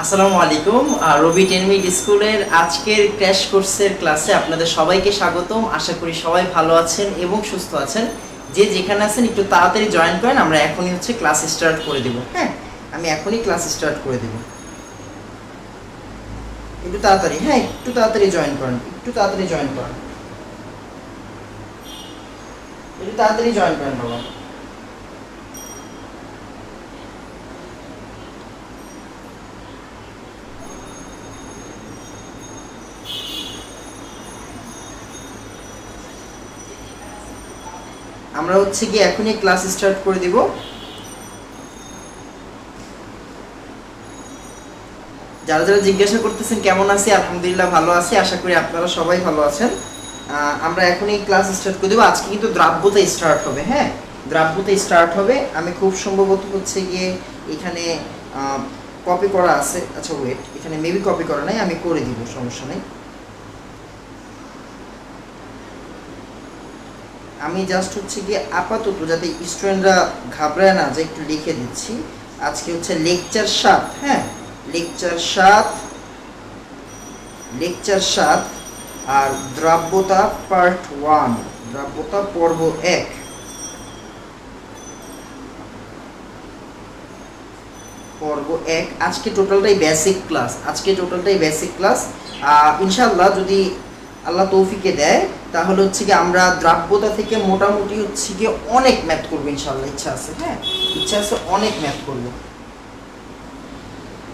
আসসালামু আলাইকুম। রবি টেনমিক স্কুলের আজকের ক্র্যাশ কোর্সের ক্লাসে আপনাদের সবাইকে স্বাগতম। আশা করি সবাই ভালো আছেন এবং সুস্থ আছেন। যে যেখানে আছেন একটু তাড়াতাড়ি জয়েন করেন, আমরা এখনই ক্লাস স্টার্ট করে দেব। হ্যাঁ, আমি এখনই ক্লাস স্টার্ট করে দেব। একটু তাড়াতাড়ি, হ্যাঁ একটু তাড়াতাড়ি জয়েন করেন, একটু তাড়াতাড়ি জয়েন করেন, একটু তাড়াতাড়ি জয়েন করেন বাবা। আমরা কি এখনই ক্লাস স্টার্ট করে দিব। যারা যারা জিজ্ঞাসা করতেছেন কেমন আছি, আলহামদুলিল্লাহ ভালো আছি, আশা করি আপনারা সবাই ভালো আছেন। আমরা এখনই ক্লাস স্টার্ট করে দেবো। আজকে কিন্তু দ্রাব্যতা স্টার্ট হবে। হ্যাঁ, দ্রাব্যতা স্টার্ট হবে। আমি খুব সম্ভবত গিয়ে এখানে কপি করা আছে। আচ্ছা ওয়েট, এখানে মেবি কপি করা নাই, আমি করে দিব, সমস্যা নেই। আমি জাস্ট গিয়ে আপাতত যাতে স্টুডেন্টরা ঘাবড়ায় না, যে একটু লিখে দিচ্ছি। আজকে লেকচার 7। হ্যাঁ, লেকচার 7 আর দ্রাব্যতা পার্ট 1, দ্রাব্যতা পর্ব 1। আজকে টোটালটাই বেসিক ক্লাস। ইনশাআল্লাহ যদি আল্লাহ তৌফিকে দেয় তাহলে কি আমরা দ্রাব্যতা থেকে মোটামুটি কি অনেক ম্যাথ করবো ইনশাআল্লাহ। ইচ্ছা আছে, হ্যাঁ ইচ্ছা আছে, অনেক ম্যাথ করবো।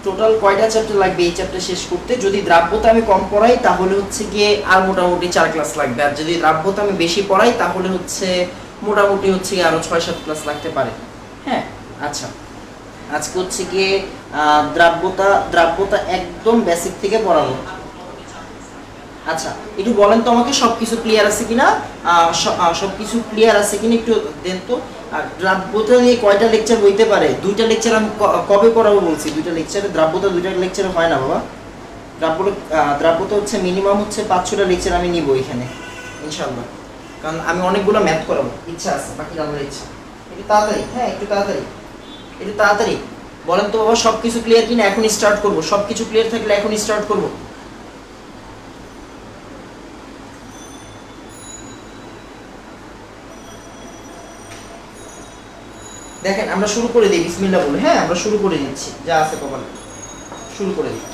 টোটাল কয়টা চ্যাপ্টার লাগবে এই চ্যাপ্টার শেষ করতে? যদি দ্রাব্যতা আমি কম পড়াই তাহলে গিয়ে আর মোটামুটি 4 ক্লাস লাগবে, আর যদি দ্রাব্যতা আমি বেশি পড়াই তাহলে মোটামুটি আরো 6-7 ক্লাস লাগতে পারে। হ্যাঁ, আচ্ছা আজকে গিয়ে দ্রাব্যতা একদম বেসিক থেকে পড়াবো। আচ্ছা একটু বলেন তো আমাকে সবকিছু ক্লিয়ার আছে কিনা, সবকিছু ক্লিয়ার আছে কিনা একটু দেন তো। আর দ্রাব্যতা নিয়ে কয়টা লেকচার হইতে পারে? 2টা লেকচার আমি কবে করাবো বলছি, 2টা লেকচারে। দ্রাব্যতা 2টা লেকচারে হয় না বাবা। দ্রাব্যতা মিনিমাম 5-6টা লেকচার আমি নিব এখানে ইনশাআল্লাহ, কারণ আমি অনেকগুলো ম্যাথ করাবো। ইচ্ছা আছে, বাকি আমার ইচ্ছা। একটু তাড়াতাড়ি, হ্যাঁ একটু তাড়াতাড়ি বলেন তো বাবা, সবকিছু ক্লিয়ার কিনা? এখন স্টার্ট করবো। সবকিছু ক্লিয়ার থাকলে এখন স্টার্ট করবো। দেখেন আমরা শুরু করে দিই বিসমিল্লাহ বলে। হ্যাঁ, আমরা শুরু করে দিচ্ছি, যা আছে কপালে শুরু করে দিই।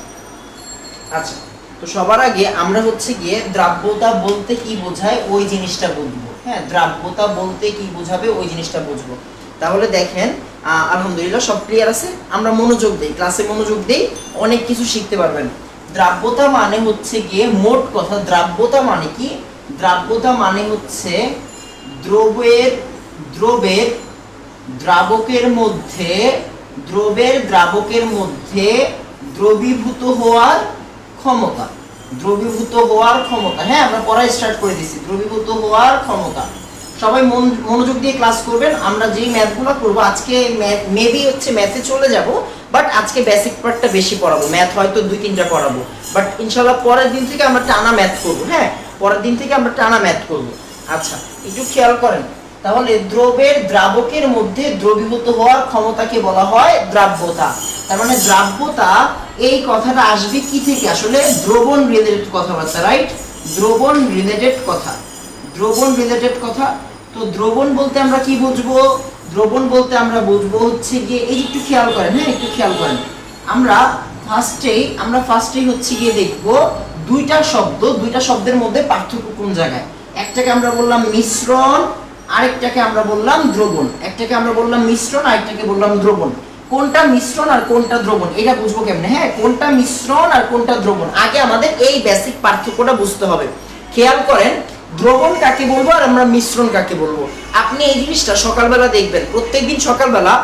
আচ্ছা, তো সবার আগে আমরা গিয়ে দ্রাব্যতা বলতে কি বোঝায় ওই জিনিসটা বুঝবো। হ্যাঁ, দ্রাব্যতা বলতে কি বোঝাবে ওই জিনিসটা বুঝবো। তাহলে দেখেন আলহামদুলিল্লাহ সব ক্লিয়ার আছে। আমরা মনোযোগ দেই, ক্লাসে মনোযোগ দেই, অনেক কিছু শিখতে পারবেন। দ্রাব্যতা মানে গিয়ে মোট কথা, দ্রাব্যতা মানে কি? দ্রাব্যতা মানে দ্রব্যের দ্রাবকের মধ্যে দ্রবীভূত হওয়ার ক্ষমতা। হ্যাঁ, আমরা পড়া স্টার্ট করে দিছি। দ্রবীভূত হওয়ার ক্ষমতা। সবাই মনোযোগ দিয়ে ক্লাস করবেন। আমরা যেই ম্যাথগুলো করব আজকে, মেবি ম্যাথে চলে যাব, বাট আজকে বেসিক পার্টটা বেশি পড়াবো। ম্যাথ হয়তো 2-3টা পড়াবো, বাট ইনশাআল্লাহ পরের দিন থেকে আমরা টানা ম্যাথ করব। হ্যাঁ, পরের দিন থেকে আমরা টানা ম্যাথ করব। আচ্ছা একটু খেয়াল করেন তাহলে, দ্রাবকের মধ্যে দ্রবীভূত হওয়ার ক্ষমতাকে বলা হয় দ্রাব্যতা। তার মানে দ্রাব্যতা এই কথাটা আসবে কি থেকে? আসলে দ্রবণ রিলেটেড কথাবার্তা, রাইট? দ্রবণ রিলেটেড কথা। তো দ্রবণ বলতে আমরা কি বুঝবো? দ্রবণ বলতে আমরা বুঝবো গিয়ে এই একটু খেয়াল করেন, হ্যাঁ একটু খেয়াল করেন। আমরা ফার্স্টেই গিয়ে দেখবো দুইটা শব্দের মধ্যে পার্থক্য কোন জায়গায়। একটাকে আমরা বললাম মিশ্রণ, আরেকটাকে আমরা বললাম দ্রবণ। একটাকে আমরা বললাম মিশ্রণ, আরেকটাকে বললাম দ্রবণ। কোনটা মিশ্রণ আর কোনটা দ্রবণ এটা বুঝবো কেমনে? হ্যাঁ, কোনটা মিশ্রণ আর কোনটা দ্রবণ, আগে আমাদের এই বেসিক পার্থক্যটা বুঝতে হবে। খেয়াল করেন, দ্রবণ কাকে বলবো আর আমরা মিশ্রণ কাকে বলবো। আপনি এই জিনিসটা সকালবেলা দেখবেন, প্রত্যেকদিন সকালবেলা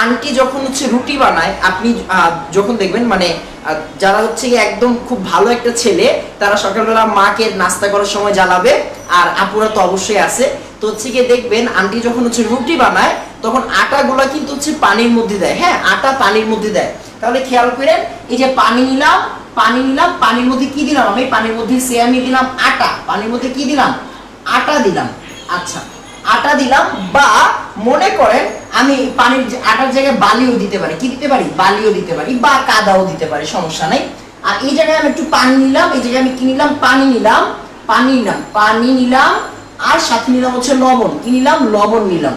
আন্টি যখন রুটি বানায়, আপনি যখন দেখবেন, মানে যারা একদম খুব ভালো একটা ছেলে, তারা সকালবেলা মাকে নাস্তা করার সময় জ্বালাবে, আর আপুরা তো অবশ্যই আছে। তো গিয়ে দেখবেন আন্টি যখন রুটি বানায় তখন আটাগুলা কিন্তু পানির মধ্যে দেয়। হ্যাঁ, আটা পানির মধ্যে দেয়। তাহলে খেয়াল করেন, এই যে পানি নিলাম, পানির মধ্যে কি দিলাম? আমি পানির মধ্যে আমি দিলাম আটা। পানির মধ্যে কি দিলাম? আটা দিলাম। আচ্ছা, আটা দিলাম, বা মনে করেন আমি পানির আটার জায়গায় বালিও দিতে পারি, কি দিতে পারি, বালিও দিতে পারি, বা কাদাও দিতে পারি, সমস্যা নাই। আর এই জায়গায় আমি একটু পানি নিলাম, এই জায়গায় আমি কি নিলাম, পানি নিলাম, পানি নিলাম, আর সাথে নিলাম হচ্ছে লবণ, কি নিলাম, লবণ নিলাম।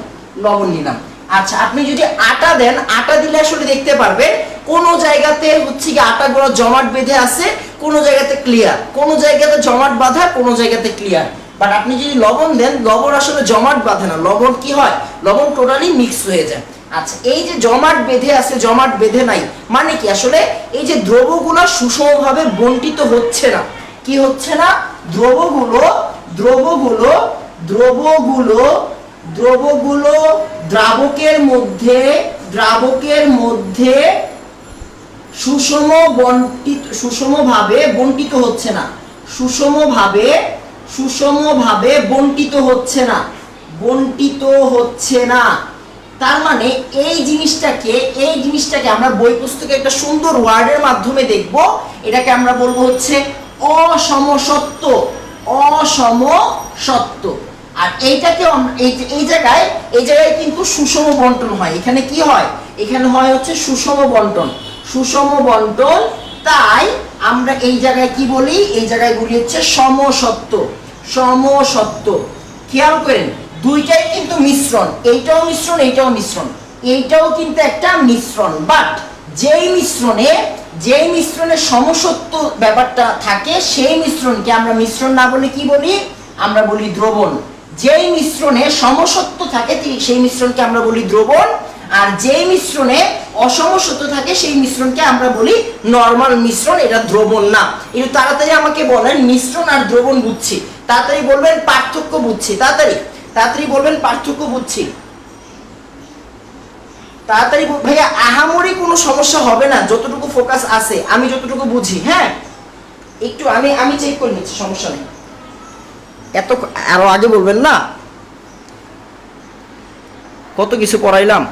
আচ্ছা, আপনি যদি আটা দেন, আটা দিলে আসলে দেখতে পারবেন কোন জায়গাতে হচ্ছে কি আটাগুলো জমাট বেঁধে আছে, কোন জায়গাতে ক্লিয়ার, কোন জায়গাতে জমাট বাঁধা, কোন জায়গাতে ক্লিয়ার। বাট আপনি যদি লবণ দেন, লবণ আসলে জমাট বাঁধে না, লবণ কি হয়, লবণ টোটালি মিক্স হয়ে যায়। আচ্ছা, এই যে জমাট বেঁধে আছে, জমাট বেঁধে নাই, মানে কি আসলে এই যে দ্রবগুলো সুষমভাবে বন্টিত হচ্ছে না, কি হচ্ছে না, দ্রবগুলো দ্রাবকের মধ্যে সুষমভাবে বন্টিত হচ্ছে না, সুষমভাবে বন্টিত হচ্ছে না। তার মানে এই জিনিসটাকে আমরা বই পুস্তকে একটা সুন্দর ওয়ার্ডের মাধ্যমে দেখব, এটাকে আমরা বলবো হচ্ছে অসমসত্ব। আর এইটাকে এই জায়গায় কিন্তু সুষম বন্টন হয়, এখানে কি হয়, এখানে হয় হচ্ছে সুষম বন্টন। তাই আমরা এই জায়গায় কি বলি, এই জায়গায় বলি হচ্ছে সমসত্ব। খেয়াল করেন, দুইটাই কিন্তু মিশ্রণ, এইটাও মিশ্রণ, এইটাও কিন্তু একটা মিশ্রণ। বাট যেই মিশ্রণে সমসত্ব ব্যাপারটা থাকে, সেই মিশ্রণকে আমরা মিশ্রণ না বলে কি বলি, আমরা বলি দ্রবণ। যেই মিশ্রণে সমসত্ব থাকে সেই মিশ্রণকে আমরা বলি দ্রবণ, আর যেই মিশ্রণে অসমসত্ব থাকে সেই মিশ্রণকে আমরা বলি নরমাল মিশ্রণ, এটা দ্রবণ না। একটু তাড়াতাড়ি আমাকে বলেন, মিশ্রণ আর দ্রবণ বুঝছি, তাড়াতাড়ি বলবেন পার্থক্য বুঝছি, তাড়াতাড়ি বলবেন পার্থক্য বুঝছি, তাড়াতাড়ি ভাইয়া। আহামরি কোনো সমস্যা হবে না, যতটুকু ফোকাস আছে, আমি যতটুকু বুঝি, হ্যাঁ একটু আমি চেক করে নিচ্ছি, সমস্যা নেই, এত আরো আগে বলবেন না, কত কিছু পড়াইলাম।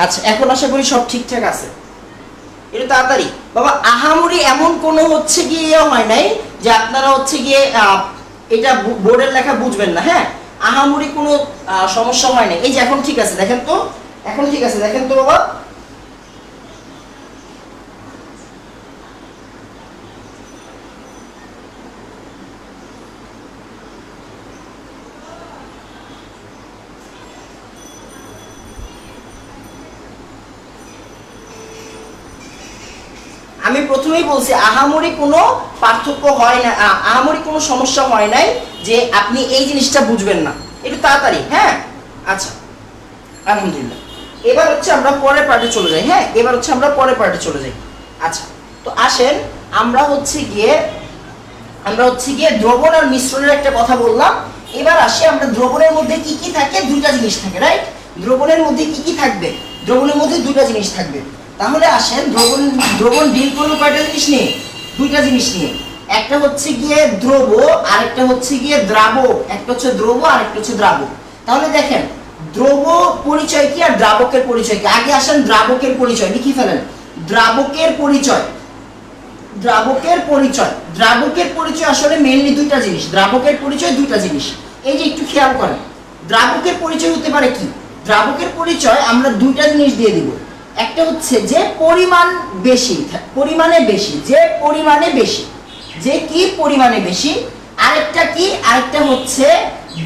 আচ্ছা, এখন আশা করি সব ঠিকঠাক আছে, এটা তাড়াতাড়ি বাবা। আহামরি এমন কোনো হচ্ছে গিয়ে হয় নাই যে আপনারা হচ্ছে গিয়ে এটা বোর্ডের লেখা বুঝবেন না, হ্যাঁ আহামরি কোনো সমস্যা হয় না। এই যে এখন ঠিক আছে, দেখেন তো, এখন ঠিক আছে, দেখেন তো বাবা। আমি প্রথমেই বলছি আহামরি কোনো পার্থক্য হয় না, আহামরি কোনো সমস্যা হয় নাই যে আপনি এই জিনিসটা বুঝবেন না, একটু তাড়াতাড়ি, হ্যাঁ আচ্ছা আলহামদুলিল্লাহ। এবার হচ্ছে আমরা পরের পার্টে চলে যাই, হ্যাঁ এবার হচ্ছে আমরা পরের পার্টে চলে যাই। আচ্ছা, তো আসেন আমরা হচ্ছে গিয়ে দ্রবণ আর মিশ্রণের একটা কথা বললাম। এবার আসি আমরা দ্রবণের মধ্যে কি কি থাকে, দুইটা জিনিস থাকে, রাইট। দ্রবণের মধ্যে কি কি থাকবে, দ্রবণের মধ্যে দুইটা জিনিস থাকবে। তাহলে আসেন দ্রবণ ডিল করবো কয়টা জিনিস নিয়ে, দুইটা জিনিস নিয়ে। একটা হচ্ছে গিয়ে দ্রব, আর একটা হচ্ছে গিয়ে দ্রাবক। একটা হচ্ছে দ্রব আর একটা হচ্ছে দ্রাবক। তাহলে দেখেন দ্রব পরিচয় কি আর দ্রাবকের পরিচয় কি। আগে আসেন দ্রাবকের পরিচয় লিখি ফেলেন। দ্রাবকের পরিচয় আসলে মেইনলি দুইটা জিনিস। দ্রাবকের পরিচয় দুইটা জিনিস, এই যে একটু খেয়াল করেন। দ্রাবকের পরিচয় হতে পারে কি, দ্রাবকের পরিচয় আমরা দুইটা জিনিস দিয়ে দিব। একটা হচ্ছে যে পরিমাণে বেশি, আরেকটা হচ্ছে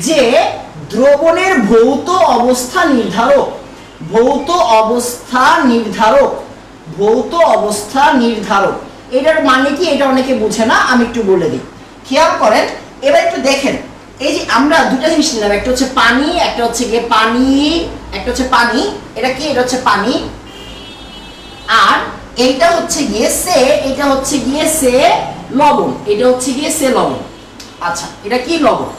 যে দ্রবণের ভৌত অবস্থা নির্ধারক। এটার মানে কি, এটা অনেকে বুঝে না, আমি একটু বলে দিই, খেয়াল করেন। এবার একটু দেখেন, এই যে আমরা দুটা জিনিস নিলাম, একটা হচ্ছে পানি, একটা হচ্ছে পানি, এটা কি, এটা হচ্ছে পানি, আর এইটা হচ্ছে গিয়ে লবণ, আচ্ছা এটা কি, লবণ।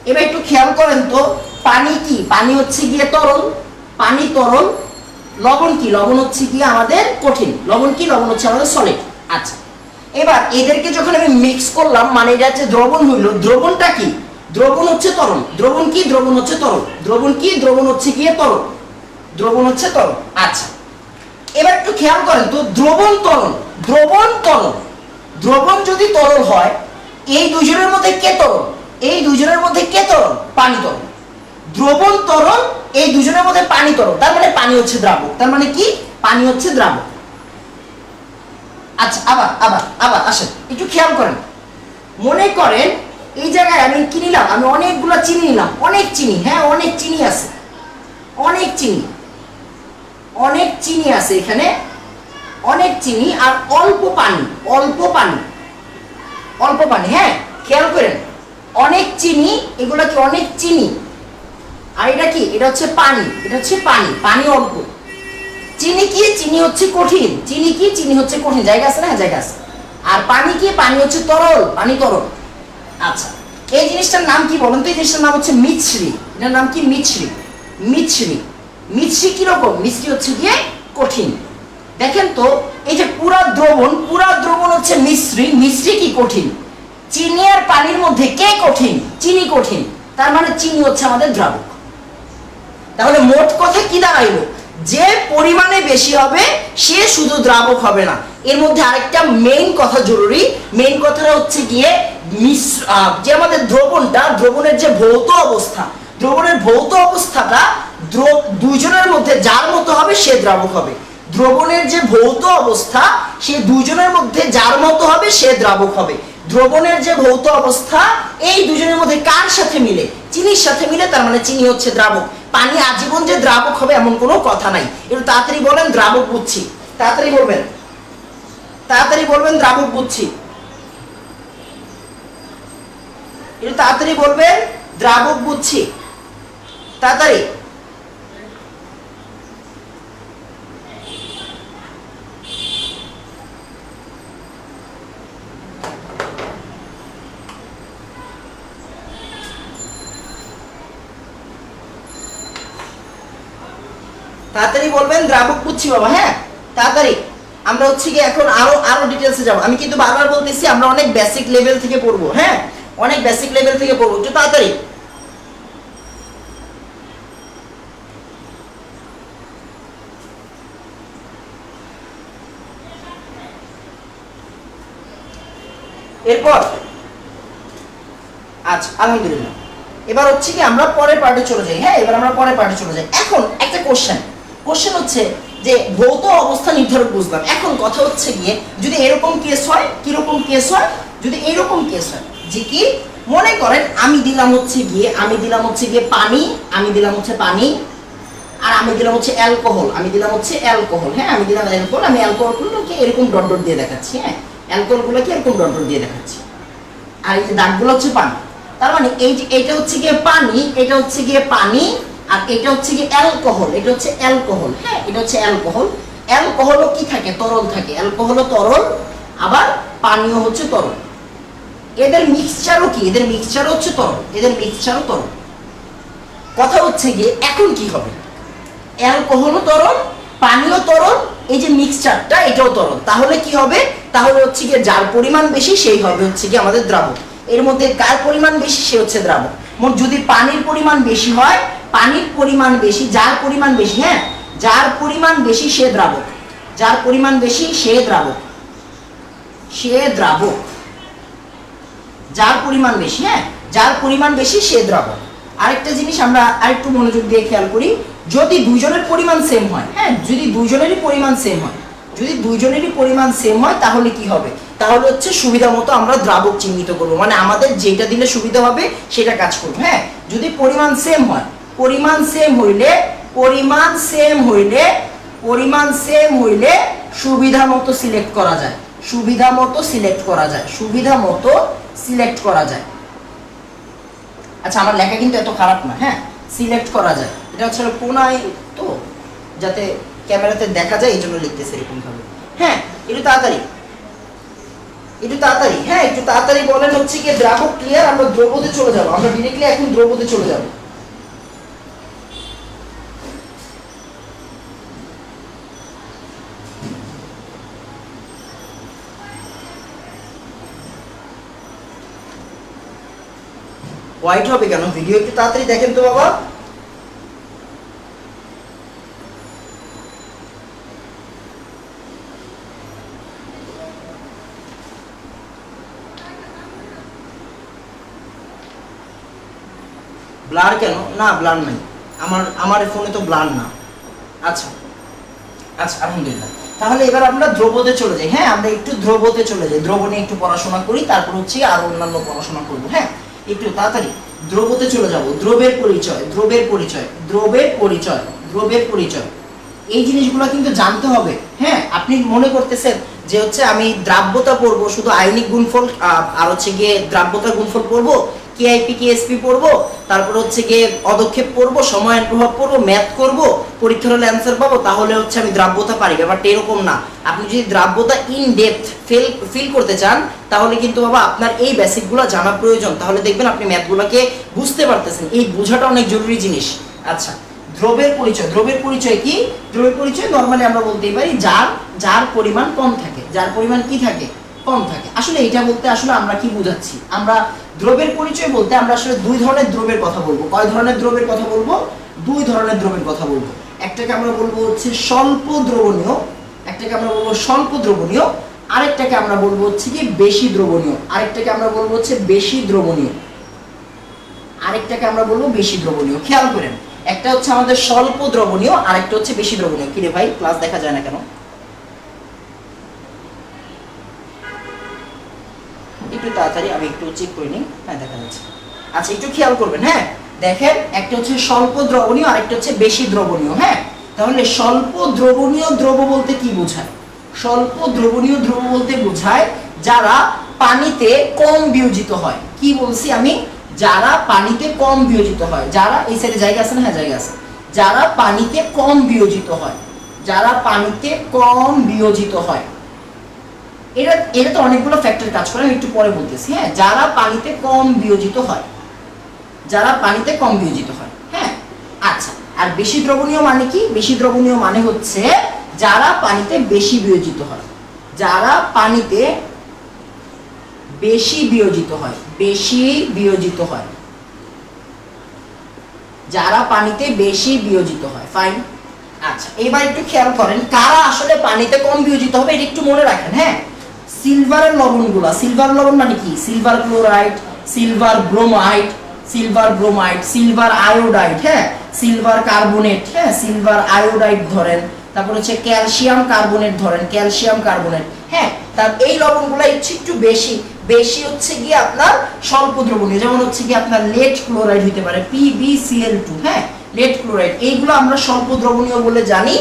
এবার একটু খেয়াল করেন তো, পানি কি, পানি হচ্ছে গিয়ে তরল, লবণ কি, লবণ হচ্ছে গিয়ে আমাদের কঠিন, লবণ হচ্ছে আমাদের সলিড। আচ্ছা, এবার এদেরকে যখন আমি মিক্স করলাম, মানে এটা হচ্ছে দ্রবণ হইল। দ্রবণটা কি, দ্রবণ হচ্ছে তরল। দ্রবণ হচ্ছে গিয়ে তরল। দ্রবণ হচ্ছে তরল। আচ্ছা, এবার একটু খেয়াল করেন তো, দ্রবণ তরল, দ্রবণ তরল, দ্রবণ যদি তরল হয়, এই দুজনের মধ্যে কে তরল? এই দুজনের মধ্যে কে তরল? পানি তরল। দ্রবণ তরল, এই দুজনের মধ্যে পানি তরল, তার মানে পানি হচ্ছে দ্রাবক। তার মানে কি? পানি হচ্ছে দ্রাবক। আচ্ছা, আবার আবার আবার আসেন, একটু খেয়াল করেন। মনে করেন এই জায়গায় আমি কি নিলাম? আমি অনেকগুলো চিনি নিলাম, অনেক চিনি, হ্যাঁ অনেক চিনি আছে, অনেক চিনি, অনেক চিনি আছে এখানে, অনেক চিনি আর অল্প পানি, অল্প পানি, অল্প পানি। হ্যাঁ খেয়াল করেন, অনেক চিনি, এগুলো কি অনেক চিনি, আর এটা কি? এটা হচ্ছে পানি, এটা হচ্ছে পানি, পানি অল্প। চিনি কি? চিনি হচ্ছে কঠিন, চিনি কি? চিনি হচ্ছে কঠিন, জায়গা আছে না? জায়গা আছে। আর পানি কি? পানি হচ্ছে তরল, পানি তরল। আচ্ছা, এই জিনিসটার নাম কি বলেন তো? এই জিনিসটার নাম হচ্ছে মিশ্রি। এটার নাম কি? মিশ্রি। মিশ্রি, মিশ্রি কিরকম? মিশ্রি হচ্ছে গিয়ে কঠিন। দেখেন তো, এই যে পুরা দ্রবণ, পুরা দ্রবণ হচ্ছে মিশ্রি, মিশ্রি কি? কঠিন। চিনি আর পানির মধ্যে কে কঠিন? চিনি কঠিন, তার মানে চিনি হচ্ছে আমাদের দ্রাবক। তাহলে মোট কথা কি দাঁড়াইলো? যে পরিমাণে বেশি হবে সে শুধু দ্রাবক হবে না। এর মধ্যে আরেকটা মেইন কথা জরুরি, মেইন কথাটা হচ্ছে গিয়ে যে আমাদের দ্রবণটা, দ্রবণের যে ভৌত অবস্থা, দ্রবণের ভৌত অবস্থাটা দুইজনের মধ্যে যার মতো হবে সে দ্রাবক হবে। দ্রবণের যে ভৌত অবস্থা, সে দুইজনের মধ্যে যার মতো হবে সে দ্রাবক হবে। দ্রবণের যে ভৌত অবস্থা, এই দুজনের মধ্যে কার সাথে মিলে? চিনির সাথে মিলে, তার মানে চিনি হচ্ছে দ্রাবক। পানি আজীবন যে দ্রাবক হবে এমন কোনো কথা নাই। একটু তাড়াতাড়ি বলেন, দ্রাবক বুঝছি। তাড়াতাড়ি বলবেন, তাড়াতাড়ি বলবেন, দ্রাবক বুঝছি। একটু তাড়াতাড়ি বলবেন, দ্রাবক বুঝছি, তাড়াতাড়ি। তাড়াতাড়ি বলবেন, দ্রাবক বুঝছি বাবা। হ্যাঁ তাড়াতাড়ি। আমরা হচ্ছে কি এখন আরো আরো ডিটেইলসে যাব। আমি কিন্তু বারবার বলতেছি আমরা অনেক বেসিক লেভেল থেকে পড়বো। হ্যাঁ অনেক বেসিক লেভেল থেকে পড়বো, একটু তাড়াতাড়ি। এরপর আচ্ছা আলহামদুলিল্লাহ, এবার হচ্ছে কি আমরা পরের পার্টে চলে যাই। হ্যাঁ এবার আমরা পরের পার্টে চলে যাই। এখন একটা কোশ্চেন হচ্ছে যে ভৌত অবস্থা নির্ধারক বুঝলাম, এখন কথা হচ্ছে গিয়ে যদি এরকম কেস হয়, কিরকম কেস হয়? যদি এরকম কেস হয় যে কি, মনে করেন আমি দিলাম হচ্ছে গিয়ে পানি, আমি দিলাম হচ্ছে পানি, আর আমি দিলাম হচ্ছে অ্যালকোহল, আমি দিলাম হচ্ছে অ্যালকোহল। হ্যাঁ আমি দিলাম অ্যালকোহল, আমি অ্যালকোহলগুলোকে এরকম ডট ডট দিয়ে দেখাচ্ছি। হ্যাঁ অ্যালকোহলগুলোকে এরকম ডট ডট দিয়ে দেখাচ্ছি, আর এই যে দাগগুলো হচ্ছে পানি। তার মানে এই যে এটা হচ্ছে গিয়ে পানি, এটা হচ্ছে গিয়ে পানি, আর এটা হচ্ছে গিয়ে অ্যালকোহল, এটা হচ্ছে অ্যালকোহল। হ্যাঁ এটা হচ্ছে অ্যালকোহল। অ্যালকোহলও কি থাকে? তরল থাকে। অ্যালকোহলও তরল, আবার পানিও হচ্ছে তরল। এদের মিক্সচারও কি? এদের মিক্সচারও হচ্ছে তরল, এদের মিক্সচারও তরল। কথা হচ্ছে গিয়ে এখন কি হবে? অ্যালকোহলও তরল, পানিও তরল, এই যে মিক্সচারটা এটাও তরল। তাহলে কি হবে? তাহলে হচ্ছে গিয়ে যার পরিমাণ বেশি সেই হবে হচ্ছে গিয়ে আমাদের দ্রাবক। এর মধ্যে কার পরিমাণ বেশি সে হচ্ছে দ্রাবক। মোট যদি পানির পরিমাণ বেশি হয়, পানির পরিমাণ বেশি, যার পরিমাণ বেশি, হ্যাঁ যার পরিমাণ বেশি সে দ্রাবক, যার পরিমাণ বেশি সে দ্রাবক, সে দ্রাবক, যার পরিমাণ বেশি, হ্যাঁ যার পরিমাণ বেশি সে দ্রাবক। আরেকটা জিনিস আমরা আরেকটু মনোযোগ দিয়ে খেয়াল করি, যদি দুইজনের পরিমাণ সেম হয়, হ্যাঁ যদি দুইজনেরই পরিমাণ সেম হয়, যদি দুইজনেরই পরিমাণ সেম হয় তাহলে কি হবে? তাহলে হচ্ছে সুবিধা মতো আমরা দ্রাবক চিহ্নিত করবো, মানে আমাদের যেটা দিলে সুবিধা হবে সেটা কাজ করবে। হ্যাঁ যদি পরিমাণ সেম হয়, পরিমাণ সেম হইলে, পরিমাণ সেম হইলে, পরিমাণ সেম হইলে সুবিধা মতো সিলেক্ট করা যায়, সুবিধা মতো সিলেক্ট করা যায়, সুবিধা মতো সিলেক্ট করা যায়। আচ্ছা আমার লেখা কিন্তু এত খারাপ না। হ্যাঁ সিলেক্ট করা যায়, এটা হচ্ছে কোনায় তো যাতে ক্যামেরাতে দেখা যায় এই জন্য লিখতেছে এরকম ভাবে। হ্যাঁ একটু তাড়াতাড়ি, একটু তাড়াতাড়ি। হ্যাঁ একটু তাড়াতাড়ি বলেন হচ্ছে কি দ্রাবক ক্লিয়ার, আমরা দ্রবতে চলে যাব, আমরা ডিরেক্টলি এখন দ্রবতে চলে যাব। হোয়াইট হবে কেন? ভিডিও একটু তাড়াতাড়ি দেখেন তো বাবা। ব্লার কেন? না ব্লার নাই, আমার ফোনে তো ব্লার না। আচ্ছা আচ্ছা আলহামদুলিল্লাহ। তাহলে এবার আমরা দ্রবতে চলে যাই। হ্যাঁ, আমরা একটু দ্রবতে চলে যাই, দ্রব নিয়ে একটু পড়াশোনা করি, তারপর হচ্ছে আরো অন্যান্য পড়াশোনা করবো। হ্যাঁ, একটু তাড়াতাড়ি দ্রবতে চলে যাব। দ্রবের পরিচয়, দ্রবের পরিচয়, দ্রবের পরিচয়, দ্রবের পরিচয়, এই জিনিসগুলো কিন্তু জানতে হবে। হ্যাঁ, আপনি মনে করতেছেন যে হচ্ছে আমি দ্রাব্যতা পড়বো, শুধু আয়নিক গুণফল আর হচ্ছে গিয়ে দ্রাব্যতার গুণফল পড়বো, কেআইপি কেএসপি পড়বো, তারপর হচ্ছে গিয়ে অদক্ষেপ পড়বো, সময়ের প্রভাব পড়বো, ম্যাথ করবো, পরীক্ষার হলে অ্যান্সার পাবো, তাহলে হচ্ছে আমি দ্রাব্যতা পারি। ব্যাপারটা এরকম না। আপনি যদি দ্রাব্যতা ইন ডেপথ ফিল করতে চান, তাহলে কিন্তু বাবা আপনার এই বেসিকগুলো জানা প্রয়োজন। তাহলে দেখবেন আপনি ম্যাথগুলোকে বুঝতে পারতেছেন। এই বোঝাটা অনেক জরুরি জিনিস। আচ্ছা, দ্রবের পরিচয়। দ্রবের পরিচয় কি? দ্রবের পরিচয় নরমালি আমরা বলতেই পারি যার পরিমাণ কম থাকে। যার পরিমাণ কি থাকে? কম থাকে। আসলে এটা বলতে আসলে আমরা কি বোঝাচ্ছি? আমরা দ্রবের পরিচয় বলতে আমরা আসলে দুই ধরনের দ্রবের কথা বলবো। কয় ধরনের দ্রবের কথা বলবো? দুই ধরনের দ্রবের কথা বলবো। একটাকে আমরা বলবো হচ্ছে স্বল্প দ্রবণীয়, একটাকে আমরা বলবো স্বল্প দ্রবণীয়, আরেকটাকে আমরা বলবো হচ্ছে কি বেশি দ্রবণীয়, আরেকটাকে আমরা বলবো হচ্ছে বেশি দ্রবণীয়, আরেকটাকে আমরা বলবো বেশি দ্রবণীয়। খেয়াল করেন, একটা হচ্ছে আমাদের স্বল্প দ্রবণীয়, আরেকটা হচ্ছে বেশি দ্রবণীয়। কি রে ভাই, ক্লাস দেখা যায় না কেন? একটু তাড়াতাড়ি আমি একটু চেক করে নিই। হ্যাঁ, দেখা যাচ্ছে। আচ্ছা, একটু খেয়াল করবেন। হ্যাঁ, দেখেন, একটা হচ্ছে স্বল্প দ্রবণীয়, আরেকটা হচ্ছে বেশি দ্রবণীয়। হ্যাঁ, তাহলে স্বল্প দ্রবণীয় দ্রব বলতে কি বোঝায়? স্বল্প দ্রবণীয় দ্রব বলতে বোঝায় যারা পানিতে কম বিয়োজিত হয়। কি বলছি আমি? যারা পানিতে কম বিয়োজিত হয়। যারা এই সাইডে জায়গা আছে না? হ্যাঁ, জায়গা আছে। যারা পানিতে কম বিয়োজিত হয়, যারা পানিতে কম বিয়োজিত হয়, এটা তো অনেকগুলো ফ্যাক্টর কাজ করে, আমি একটু পরে বলতেছি। হ্যাঁ, যারা পানিতে কম বিয়োজিত হয়, যারা পানিতে কম বিয়োজিত হয়। হ্যাঁ, আচ্ছা। আর বেশি দ্রবণীয় মানে কি? বেশি দ্রবণীয় মানে হচ্ছে যারা পানিতে বেশি বিয়োজিত হয়, যারা পানিতে বেশি বিয়োজিত হয়, বেশি বিয়োজিত হয়, যারা পানিতে বেশি বিয়োজিত হয়। ফাইন। আচ্ছা, এবার একটু খেয়াল করেন কারা আসলে পানিতে কম বিয়োজিত হবে, এটা একটু মনে রাখেন। হ্যাঁ, সিলভারের লবণগুলা। সিলভার লবণ মানে কি? Silver chloride, silver bromide, silver bromide, silver iodide, হ্যাঁ, সিলভার কার্বনেট, হ্যাঁ, সিলভার আয়োডাইড ধরেন, তারপর হচ্ছে ক্যালসিয়াম কার্বনেট ধরেন, ক্যালসিয়াম কার্বনেট। হ্যাঁ, তার এই লবণগুলো একটু বেশি বেশি হচ্ছে গিয়ে আপনার স্বল্প দ্রবণীয়। যেমন হচ্ছে কি আপনার লেড ক্লোরাইড হতে পারে, PbCl2। হ্যাঁ, লেড ক্লোরাইড, এইগুলো আমরা স্বল্প দ্রবণীয় বলে জানি।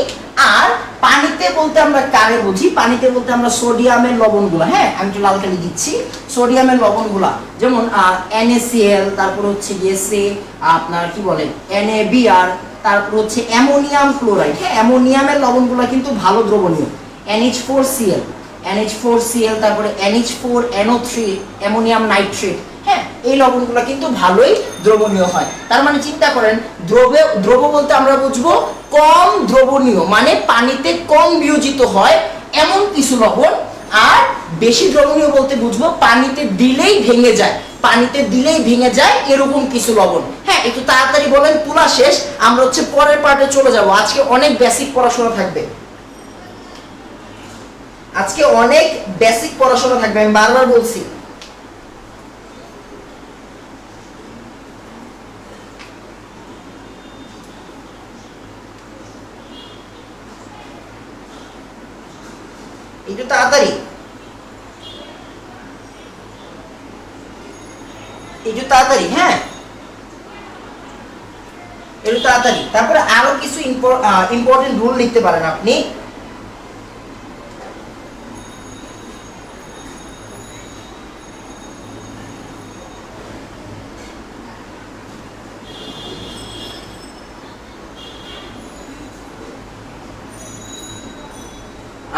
আর পানিতে বলতে আমরা কারে বুঝি? পানিতে বলতে আমরা সোডিয়ামের লবণগুলো। হ্যাঁ, আমি একটু লাল কালি দিচ্ছি। সোডিয়ামের লবণগুলা যেমন NaCl, তারপর হচ্ছে গিয়ে আপনার কি বলে NaBr, তারপর হচ্ছে অ্যামোনিয়াম ক্লোরাইড। হ্যাঁ, অ্যামোনিয়ামের লবণগুলো কিন্তু ভালো দ্রবণীয়। NH4Cl, NH4Cl, তারপরে NH4NO3, অ্যামোনিয়াম নাইট্রেট। হ্যাঁ, এই লবণগুলো কিন্তু ভালোই দ্রবণীয় হয়। তার মানে চিন্তা করেন, দ্রব বলতে আমরা বুঝবো কম দ্রবণীয়, মানে পানিতে কম বিয়োজিত হয় এমন কিছু লবণ। আর বেশি দ্রবণীয় বলতে বুঝবো পানিতে দিলেই ভেঙে যায়, পানিতে দিলেই ভেঙে যায় এরকম কিছু লবণ। হ্যাঁ, একটু তাড়াতাড়ি বলেন, তুলা শেষ, আমরা হচ্ছে পরের পার্টে চলে যাব। আজকে অনেক বেসিক পড়াশোনা থাকবে, আজকে অনেক বেসিক পড়াশোনা থাকবে, আমি বারবার বলছি। একটু তাড়াতাড়ি, একটু তাড়াতাড়ি। হ্যাঁ, একটু তাড়াতাড়ি। তারপরে আরো কিছু ইম্পর্টেন্ট রুল লিখতে পারেন আপনি।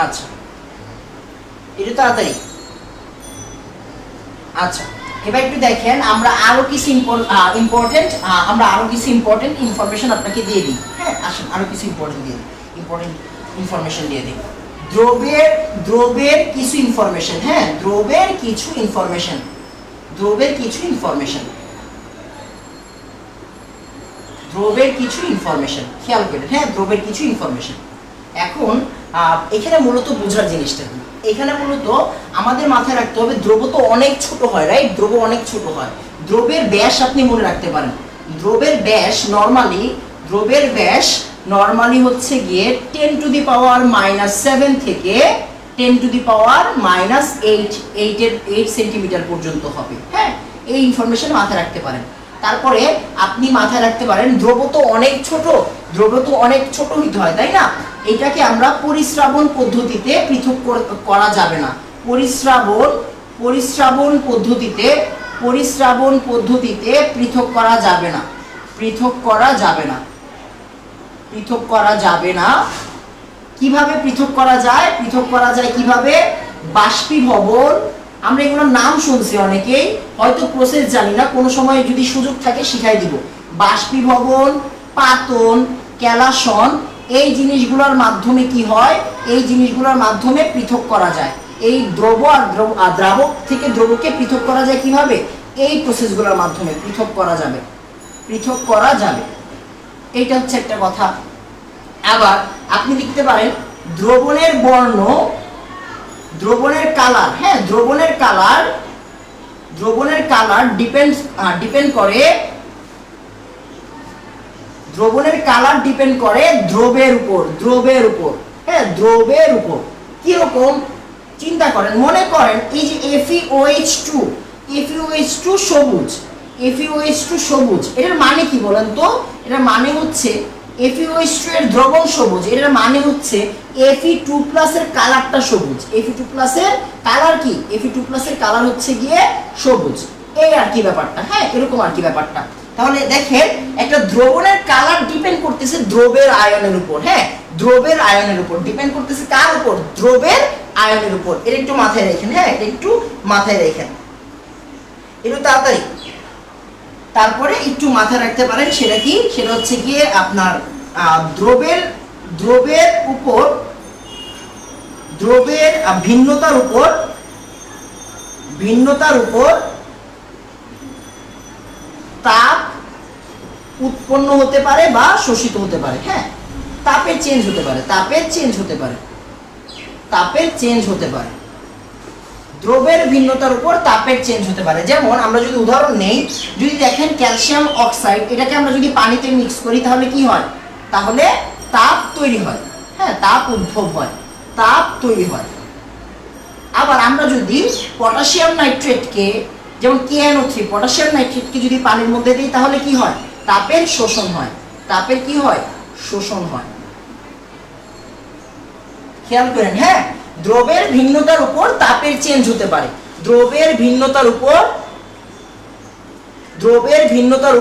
আচ্ছা, একটু তাড়াতাড়ি। আচ্ছা, এবার একটু দেখেন, আমরা আরো কিছু ইম্পর্টেন্ট ইনফরমেশন আপনাকে দিয়ে দিই। হ্যাঁ, আসুন আরো কিছু ইম্পর্টেন্ট ইনফরমেশন দিয়ে দিই। দ্রবের কিছু ইনফরমেশন। হ্যাঁ, দ্রবের কিছু ইনফরমেশন খেয়াল করেন। হ্যাঁ, দ্রবের কিছু ইনফরমেশন। এখন এখানে মূলত বোঝার জিনিসটা কি? এখানে মূলত আমাদের মাথায় রাখতে হবে দ্রব তো অনেক ছোট হয়, রাইট? দ্রব অনেক ছোট হয়। দ্রবের ব্যাস আপনি মনে রাখতে পারেন, দ্রবের ব্যাস নরমালি হচ্ছে গিয়ে 10 টু দি পাওয়ার -7 থেকে 10 টু দি পাওয়ার -8 সেন্টিমিটার পর্যন্ত হবে। হ্যাঁ, এই ইনফরমেশন মাথায় রাখতে পারেন। তারপরে আপনি মাথায় রাখতে পারেন দ্রব তো অনেক ছোট হইতে হয়, তাই না? এটাকে আমরা পরিস্রাবণ পদ্ধতিতে পৃথক করা যাবে না। পরিস্রাবণ পদ্ধতিতে পৃথক করা যাবে না। কিভাবে পৃথক করা যায়? কিভাবে? বাষ্পীভবন, আমরা এগুলোর নাম শুনছি অনেকেই, হয়তো প্রসেস জানি না, কোনো সময় যদি সুযোগ থাকে শিখাই দিব। বাষ্পীভবন, পাতন, ক্যালাসন, এই জিনিসগুলোর মাধ্যমে কি হয়? এই জিনিসগুলোর মাধ্যমে পৃথক করা যায়। এই দ্রব আর দ্রাবক থেকে দ্রবকে পৃথক করা যায় কিভাবে? এই প্রসেসগুলোর মাধ্যমে পৃথক করা যাবে। এইটা হচ্ছে একটা কথা। আবার আপনি লিখতে পারেন দ্রবণের বর্ণ, দ্রবণের কালার। হ্যাঁ, দ্রবণের কালার ডিপেন্ড করে দ্রবের উপর। হ্যাঁ, দ্রবের উপর। কিরকম? চিন্তা করেন, মনে করেন এই যে FeOH2 সবুজ, এটার মানে কি বলেন তো? এটার মানে হচ্ছে FeOH2 এর দ্রবণ সবুজ, এটার মানে হচ্ছে Fe2+ এর কালারটা সবুজ। Fe2+ এর কালার কি? Fe2+ এর কালার হচ্ছে গিয়ে সবুজ। এই আর কি ব্যাপারটা। হ্যাঁ, এরকম আর কি ব্যাপারটা। তাহলে দেখেন, একটা দ্রবণের কালার ডিপেন্ড করতেছে দ্রবের আয়নের উপর। হ্যাঁ, দ্রবের আয়নের উপর ডিপেন্ড করতেছে কার উপর? দ্রবের আয়নের উপর। এটা একটু মাথায় রাখেন। হ্যাঁ, এটা একটু মাথায় রাখেন, একটু তাড়াতাড়ি। তারপরে একটু মাথায় রাখতে পারেন সেটা কি? সেটা হচ্ছে গিয়ে আপনার দ্রবের ভিন্নতার উপর তাপ উৎপন্ন হতে পারে বা শোষিত হতে পারে। হ্যাঁ, তাপের চেঞ্জ হতে পারে। দ্রবের ভিন্নতার উপর তাপের চেঞ্জ হতে পারে। যেমন আমরা যদি উদাহরণ নেই, যদি দেখেন ক্যালসিয়াম অক্সাইড, এটাকে আমরা যদি পানিতে মিক্স করি তাহলে কি হয়? তাহলে তাপ তৈরি হয়। হ্যাঁ, তাপ উদ্ভব হয়, তাপ তৈরি হয়। আবার আমরা যদি পটাশিয়াম নাইট্রেটকে, যেমন KNO3, পটাশিয়াম নাইট্রেটকে যদি পানির মধ্যে দিই তাহলে কি হয়? তাপের শোষণ হয়। খেয়াল করেন। হ্যাঁ, দ্রবের ভিন্নতার উপর তাপের চেঞ্জ হতে পারে। দ্রবের ভিন্নতার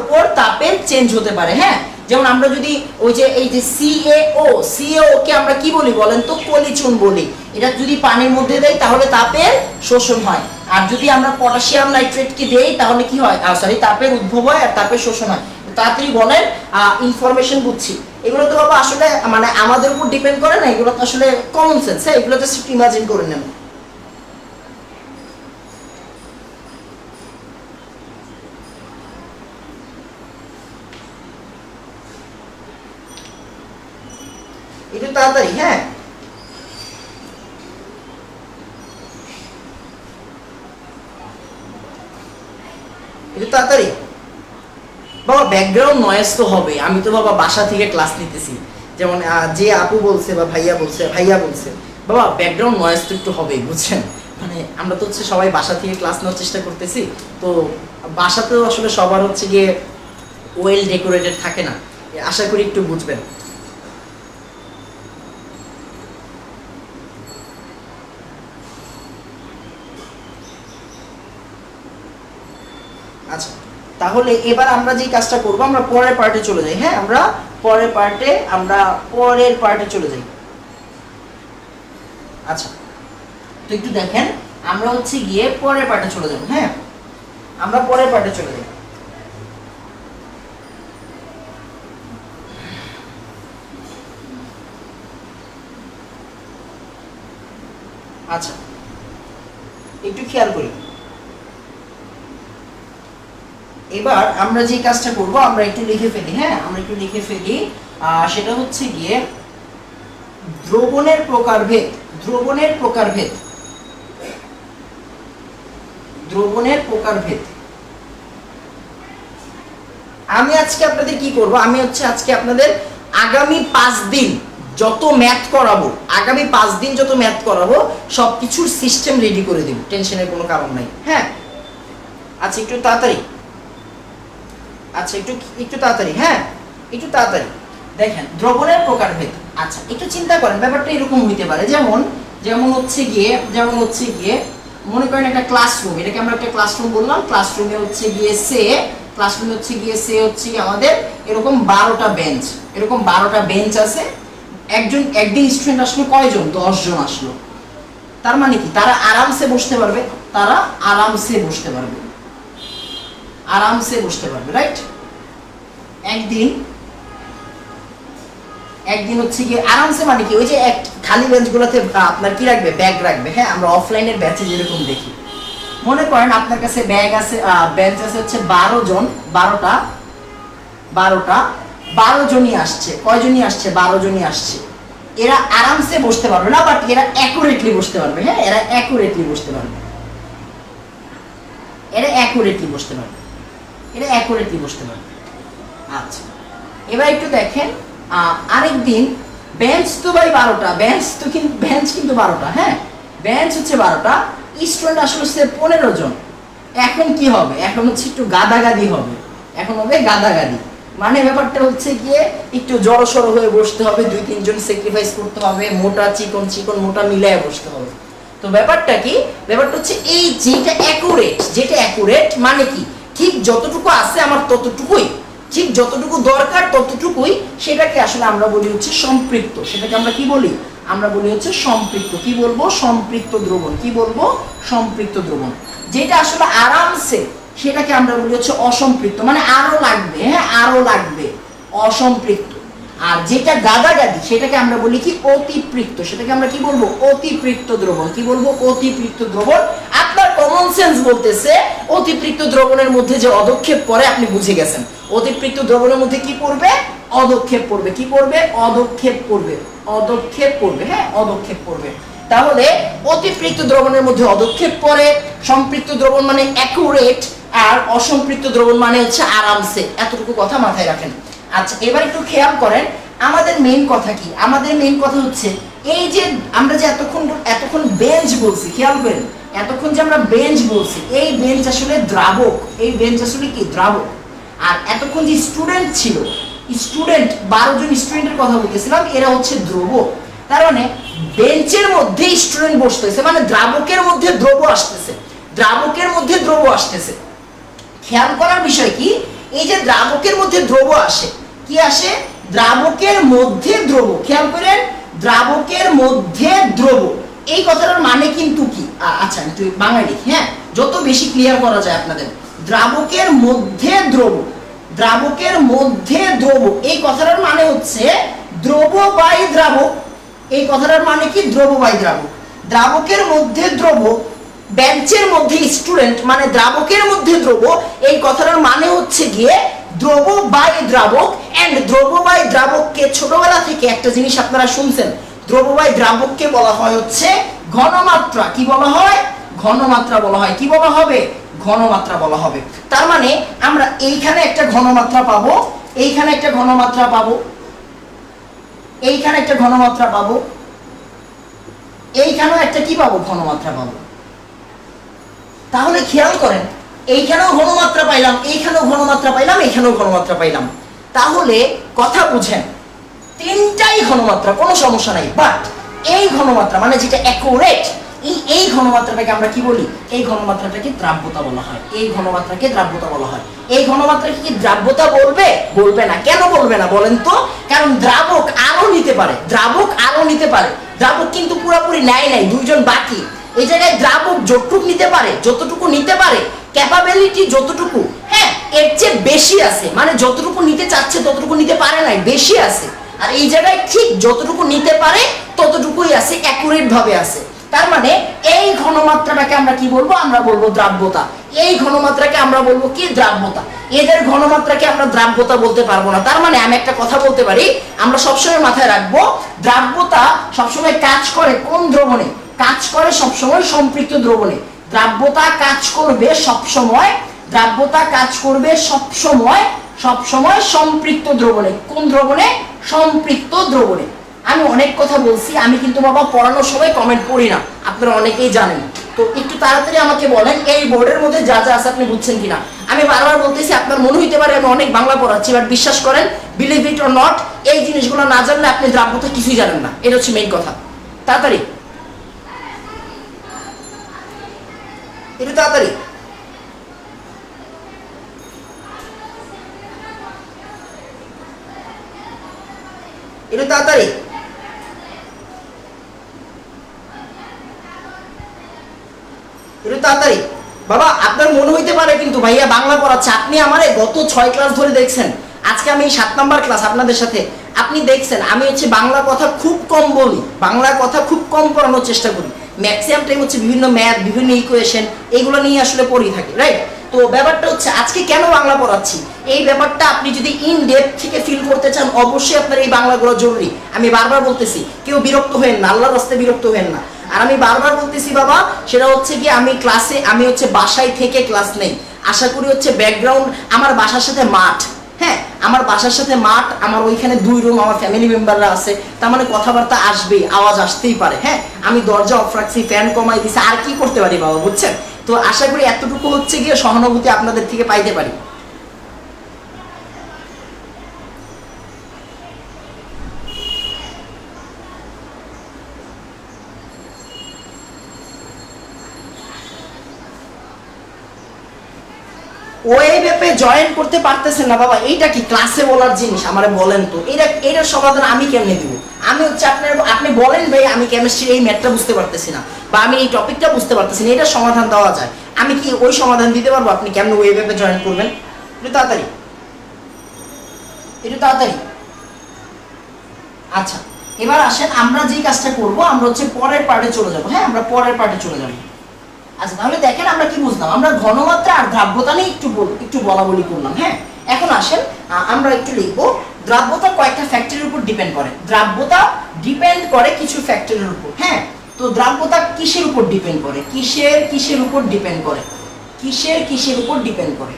উপর তাপের চেঞ্জ হতে পারে। হ্যাঁ, যেমন আমরা যদি এই যে CaO কে আমরা কি বলি বলেন তো? কলিচুন বলি। এটা যদি পানির মধ্যে দেই তাহলে তাপের শোষণ হয়। আর যদি আমরা পটাশিয়াম নাইট্রেটকে দেই তাহলে কি হয়? তাপের উদ্ভব হয় আর তাপের শোষণ হয়। তাড়াতাড়ি বলেন, ইনফরমেশন বুঝছি। এগুলো তো বাবা আসলে মানে আমাদের উপর ডিপেন্ড করে না, এগুলো তো আসলে কমন সেন্স। হ্যাঁ, এগুলো তো ইমাজিন করে নেন। একটু তাড়াতাড়ি। হ্যাঁ, একটু তাড়াতাড়ি। বাবা ব্যাকগ্রাউন্ড নয়েজ তো হবে। আমি তো বাবা বাসা থেকে ক্লাস নিতেছি, যেমন যে আপু বলছে বা ভাইয়া বলছে বাবা ব্যাকগ্রাউন্ড নয়েজ তো একটু হবেই, বুঝছেন? মানে আমরা তো হচ্ছে সবাই বাসা থেকে ক্লাস নেওয়ার চেষ্টা করতেছি, তো বাসাতেও আসলে সবার হচ্ছে গিয়ে ওয়েল ডেকোরেটেড থাকে না। আশা করি একটু বুঝবেন। আচ্ছা, তাহলে এবার আমরা যে কাজটা করব, আমরা পরের পার্টে চলে যাই। হ্যাঁ, আমরা পরের পার্টে চলে যাই। আচ্ছা, তো একটু দেখেন, আমরা হচ্ছে গিয়ে পরের পার্টে চলে যাব। হ্যাঁ, আমরা পরের পার্টে চলে যাই। আচ্ছা, একটু খেয়াল করি। এবার আমরা যে কাজটা করব, আমরা একটু লিখে ফেলি। হ্যাঁ, আমরা একটু লিখে ফেলি। সেটা হচ্ছে গিয়ে দ্রবণের প্রকারভেদ। আমি আজকে আপনাদের কি করব, আমি হচ্ছে আজকে আপনাদের আগামী 5 দিন যত ম্যাথ করাবো, আগামী 5 দিন যত ম্যাথ করাবো সবকিছুর সিস্টেম রেডি করে দিব, টেনশনের কোনো কারণ নাই। হ্যাঁ আচ্ছা একটু তাড়াতাড়ি, আচ্ছা একটু তাড়াতাড়ি, হ্যাঁ একটু তাড়াতাড়ি। দেখেন দ্রবণের প্রকারভেদ। আচ্ছা একটু চিন্তা করেন, ব্যাপারটা এরকম হইতে পারে, যেমন হচ্ছে গিয়ে মনে করেন একটা ক্লাসরুম, এটাকে আমরা একটা ক্লাসরুম বললাম, ক্লাসরুমে হচ্ছে গিয়ে আমাদের এরকম 12টা বেঞ্চ, এরকম 12টা বেঞ্চ আছে। একদিন স্টুডেন্ট আসলো কয়জন? 10 জন আসলো। তার মানে কি তারা আরামসে বসতে পারবে, আরামসে বসতে পারবে, রাইট? একদিন হচ্ছে গিয়ে আরামসে মানে কি, ওই যে এক খালি বেঞ্চগুলোতে আপনার কি রাখবে? ব্যাগ রাখবে। হ্যাঁ আমরা অফলাইনের ব্যাচে যেরকম দেখি, মনে করেন আপনার কাছে ব্যাগ আছে, বেঞ্চ আছে হচ্ছে 12 জন, 12 জনই আসছে। কয়জনই আসছে? 12 জনই আসছে। এরা আরামসে বসতে পারবে না, বাট এরা অ্যাকুরেটলি বসতে পারবে। হ্যাঁ এরা অ্যাকুরেটলি বসতে পারবে। আচ্ছা এবার একটু দেখেন, আরেকদিন বেঞ্চ তো ভাই 12টা, বেঞ্চ কিন্তু 12টা। হ্যাঁ বেঞ্চ হচ্ছে 12টা, স্টুডেন্ট আসলে 15 জন। এখন কি হবে? এখন হচ্ছে একটু গাদাগাদি হবে, মানে ব্যাপারটা হচ্ছে গিয়ে একটু জড়সড় হয়ে বসতে হবে, 2-3 জন স্যাক্রিফাইস করতে হবে, মোটা চিকন মোটা মিলায় বসতে হবে। তো ব্যাপারটা কি? ব্যাপারটা হচ্ছে এই যেটা অ্যাকুরেট মানে কি, ঠিক যতটুকু আছে আমার ততটুকুই, ঠিক যতটুকু দরকার ততটুকুই, সেটাকে আসলে আমরা বলি হচ্ছে সম্পৃক্ত। সেটাকে আমরা কি বলি? আমরা বলি হচ্ছে সম্পৃক্ত। কি বলবো? সম্পৃক্ত দ্রবণ। কি বলবো? সম্পৃক্ত দ্রবণ। যেটা আসলে আরামসে, সেটাকে আমরা বলি হচ্ছে অসম্পৃক্ত, মানে আরো লাগবে। হ্যাঁ আরো লাগবে, অসম্পৃক্ত। আর যেটা গাদাগাদি, সেটাকে আমরা বলি কি? অতিপৃক্ত। সেটাকে আমরা কি বলবো? অতিপৃক্ত দ্রবণ। কি বলবো? অতিপৃক্ত দ্রবণ। আপনার কমন সেন্স বলতেছে অতিপৃক্ত দ্রবণের মধ্যে যে অদক্ষেপ পড়ে আপনি বুঝে গেছেন। অতিপৃক্ত দ্রবণের মধ্যে কি পড়বে? অদক্ষেপ পড়বে। কি পড়বে? অদক্ষেপ পড়বে। হ্যাঁ অদক্ষেপ পড়বে। তাহলে অতিপৃক্ত দ্রবণের মধ্যে অদক্ষেপ পড়ে, সম্পৃক্ত দ্রবণ মানে অ্যাকুরেট, আর অসম্পৃক্ত দ্রবণ মানে হচ্ছে আরামসে। এতটুকু কথা মাথায় রাখেন। আচ্ছা এবার একটু খেয়াল করেন, আমাদের মেইন কথা কি? আমাদের মেইন কথা হচ্ছে এই যে আমরা যে এতক্ষণ বেঞ্চ বলছি, খেয়াল করেন এতক্ষণ যে আমরা বেঞ্চ বলছি, এই বেঞ্চ আসলে দ্রাবক। এই বেঞ্চ আসলে কি? দ্রাবক। আর এতক্ষণ যে স্টুডেন্ট ছিল, 12 জন স্টুডেন্টের কথা বলতেছিলাম, এরা হচ্ছে দ্রবক। তার মানে বেঞ্চের মধ্যে স্টুডেন্ট বসতেছে, মানে দ্রাবকের মধ্যে দ্রব আসতেছে। খেয়াল করার বিষয় কি, এই যে দ্রাবকের মধ্যে দ্রব আসে, কি আসে? দ্রাবকের মধ্যে দ্রব। খেয়াল করেন, দ্রাবকের মধ্যে দ্রব, এই কথাটার মানে কিন্তু কি? আচ্ছা একটু বাংলা লিখি, হ্যাঁ যত বেশি ক্লিয়ার করা যায় আপনাদের। দ্রাবকের মধ্যে দ্রব, এই কথাটার মানে হচ্ছে দ্রব বাই দ্রাবক। এই কথাটার মানে কি? দ্রব বাই দ্রাবক। দ্রাবকের মধ্যে দ্রব, বেঞ্চের মধ্যে স্টুডেন্ট, মানে দ্রাবকের মধ্যে দ্রব। এই কথাটার মানে হচ্ছে গিয়ে দ্রব বাই দ্রাবক। এন্ড দ্রব বাই দ্রাবককে ছোটবেলা থেকে একটা জিনিস আপনারা শুনছেন, দ্রব বাই দ্রাবককে বলা হয় হচ্ছে ঘনমাত্রা। কি বলা হয়? ঘনমাত্রা বলা হয়। কি বলা হবে? ঘনমাত্রা বলা হবে। তার মানে আমরা এইখানে একটা ঘনমাত্রা পাবো, এইখানে একটা ঘনমাত্রা পাবো, এইখানে একটা ঘনমাত্রা পাবো, এইখানেও একটা কি পাবো? ঘনমাত্রা পাবো। তাহলে খেয়াল করেন, এইখানেও ঘনমাত্রা পাইলাম, এইখানেও ঘনমাত্রা পাইলাম, এইখানেও ঘনমাত্রা পাইলাম। তাহলে কথা বুঝেন, তিনটাই ঘনমাত্রা, কোনো সমস্যা নাই। বাট এই ঘনমাত্রা মানে যেটা অ্যাকুরেট, এই ঘনমাত্রাটাকে আমরা কি বলি? এই ঘনমাত্রাটাকে দ্রাব্যতা বলা হয়। এই ঘনমাত্রাকে দ্রাব্যতা বলা হয়। এই ঘনমাত্রাকে কি দ্রাব্যতা বলবে? বলবে না। কেন বলবে না বলেন তো? কারণ দ্রাবক আরো নিতে পারে, দ্রাবক কিন্তু পুরোপুরি নেয় নাই, 2 জন বাকি। এই জায়গায় দ্রাবক যতটুকু নিতে পারে, ক্যাপাবিলিটি যতটুকু, হ্যাঁ এর চেয়ে বেশি আছে, মানে যতটুকু নিতে চাচ্ছে ততটুকু নিতে পারে নাই, বেশি আছে। আর এই জায়গায় ঠিক যতটুকু নিতে পারে ততটুকুই আছে, অ্যাকুরেট ভাবে আছে। তার মানে এই ঘনমাত্রাটাকে আমরা কি বলবো? আমরা বলবো দ্রাব্যতা। এই ঘনমাত্রাকে আমরা বলবো কি? দ্রাব্যতা। এদের ঘনমাত্রাকে আমরা দ্রাব্যতা বলতে পারবো না। তার মানে আমি একটা কথা বলতে পারি, আমরা সবসময় মাথায় রাখবো, দ্রাব্যতা সবসময় কাজ করে কোন দ্রবণে? কাজ করে সবসময় সম্পৃক্ত দ্রবণে। দ্রাব্যতা কাজ করবে সবসময় সব সময় সম্পৃক্ত দ্রবণে। কোন দ্রবণে? সম্পৃক্ত দ্রবণে। আমি অনেক কথা বলছি, আমি কিন্তু বাবা পড়ানোর সময় কমেন্ট পড়ি না, আপনারা অনেকেই জানেন। তো একটু তাড়াতাড়ি আমাকে বলেন এই বোর্ডের মধ্যে যা যা আছে আপনি বুঝছেন কিনা। আমি বারবার বলতেছি, আপনার মনে হইতে পারে আমি অনেক বাংলা পড়াচ্ছি, বাট বিশ্বাস করেন, বিলিভ ইট অর নট, এই জিনিসগুলো না জানলে আপনি দ্রাব্যতা কিছুই জানেন না। এটা হচ্ছে মেইন কথা। তাড়াতাড়ি, একটু তাড়াতাড়ি। একটু তাড়াতাড়ি। একটু তাড়াতাড়ি বাবা। আপনার মনে হইতে পারে কিন্তু ভাইয়া বাংলা পড়াচ্ছে, আপনি আমারে গত 6 ক্লাস ধরে দেখছেন, আজকে আমি 7 নাম্বার ক্লাস আপনাদের সাথে, আপনি দেখছেন আমি হচ্ছে বাংলা কথা খুব কম বলি, বাংলা কথা খুব কম পড়ানোর চেষ্টা করি। ম্যাক্সিমাম টাইম হচ্ছে বিভিন্ন ম্যাথ, বিভিন্ন ইকুয়েশন, এইগুলো নিয়ে আসলে পড়ি থাকি, রাইট? তো ব্যাপারটা হচ্ছে আজকে কেন বাংলা পড়াচ্ছি, এই ব্যাপারটা আপনি যদি ইন ডেপথ থেকে ফিল করতে চান, অবশ্যই আপনার এই বাংলাগুলো জরুরি। আমি বারবার বলতেছি, কেউ বিরক্ত হবেন না, আল্লাহর রাস্তায় বিরক্ত হবেন না। আর আমি বারবার বলতেছি বাবা, সেটা হচ্ছে কি আমি ক্লাসে, আমি হচ্ছে বাসায় থেকে ক্লাস নেই। আশা করি হচ্ছে ব্যাকগ্রাউন্ড, আমার বাসার সাথে মাঠ, হ্যাঁ আমার বাসার সাথে মাঠ, আমার ওইখানে 2 রুম, আমার ফ্যামিলি মেম্বাররা আছে, তার মানে কথাবার্তা আসবেই, আওয়াজ আসতেই পারে। হ্যাঁ আমি দরজা অফ রাখছি, ফ্যান কমাই দিছি, আর কি করতে পারি বাবা, বুঝছেন? তো আশা করি এতটুকু হচ্ছে গিয়ে সহানুভূতি আপনাদের থেকে পাইতে পারি। ওয়েব অ্যাপে জয়েন করতে পারতেছেন না বাবা, এইটা কি ক্লাসে বলার জিনিস? আমারে বলেন তো, এটার সমাধান আমি কেমনে দিব? আমি হচ্ছে আপনি বলেন ভাই আমি কেমিস্ট্রি এই ম্যাথটা বুঝতে পারতেছি না, বা আমি এই টপিকটা বুঝতে পারতেছি না, এটার সমাধান দেওয়া যায়, আমি কি ওই সমাধান দিতে পারবো? আপনি কেমনে ওয়েব অ্যাপে জয়েন করবেন? একটু তাড়াতাড়ি, একটু তাড়াতাড়ি। আচ্ছা এবার আসেন, আমরা যেই কাজটা করব, আমরা হচ্ছে পরের পার্টে চলে যাব। হ্যাঁ আমরা পরের পার্টে চলে যাব। আচ্ছা তাহলে দেখেন আমরা কি বুঝলাম, আমরা ঘনমাত্রা আর দ্রাব্যতা নিয়ে একটু বলা বলি করলাম। হ্যাঁ এখন আসেন আমরা একটু লিখবো, দ্রাব্যতা কয়েকটা ফ্যাক্টরের উপর ডিপেন্ড করে। দ্রাব্যতা ডিপেন্ড করে কিছু ফ্যাক্টরের উপর। হ্যাঁ তো দ্রাব্যতা কিসের উপর ডিপেন্ড করে? কিসের উপর ডিপেন্ড করে? কিসের উপর ডিপেন্ড করে?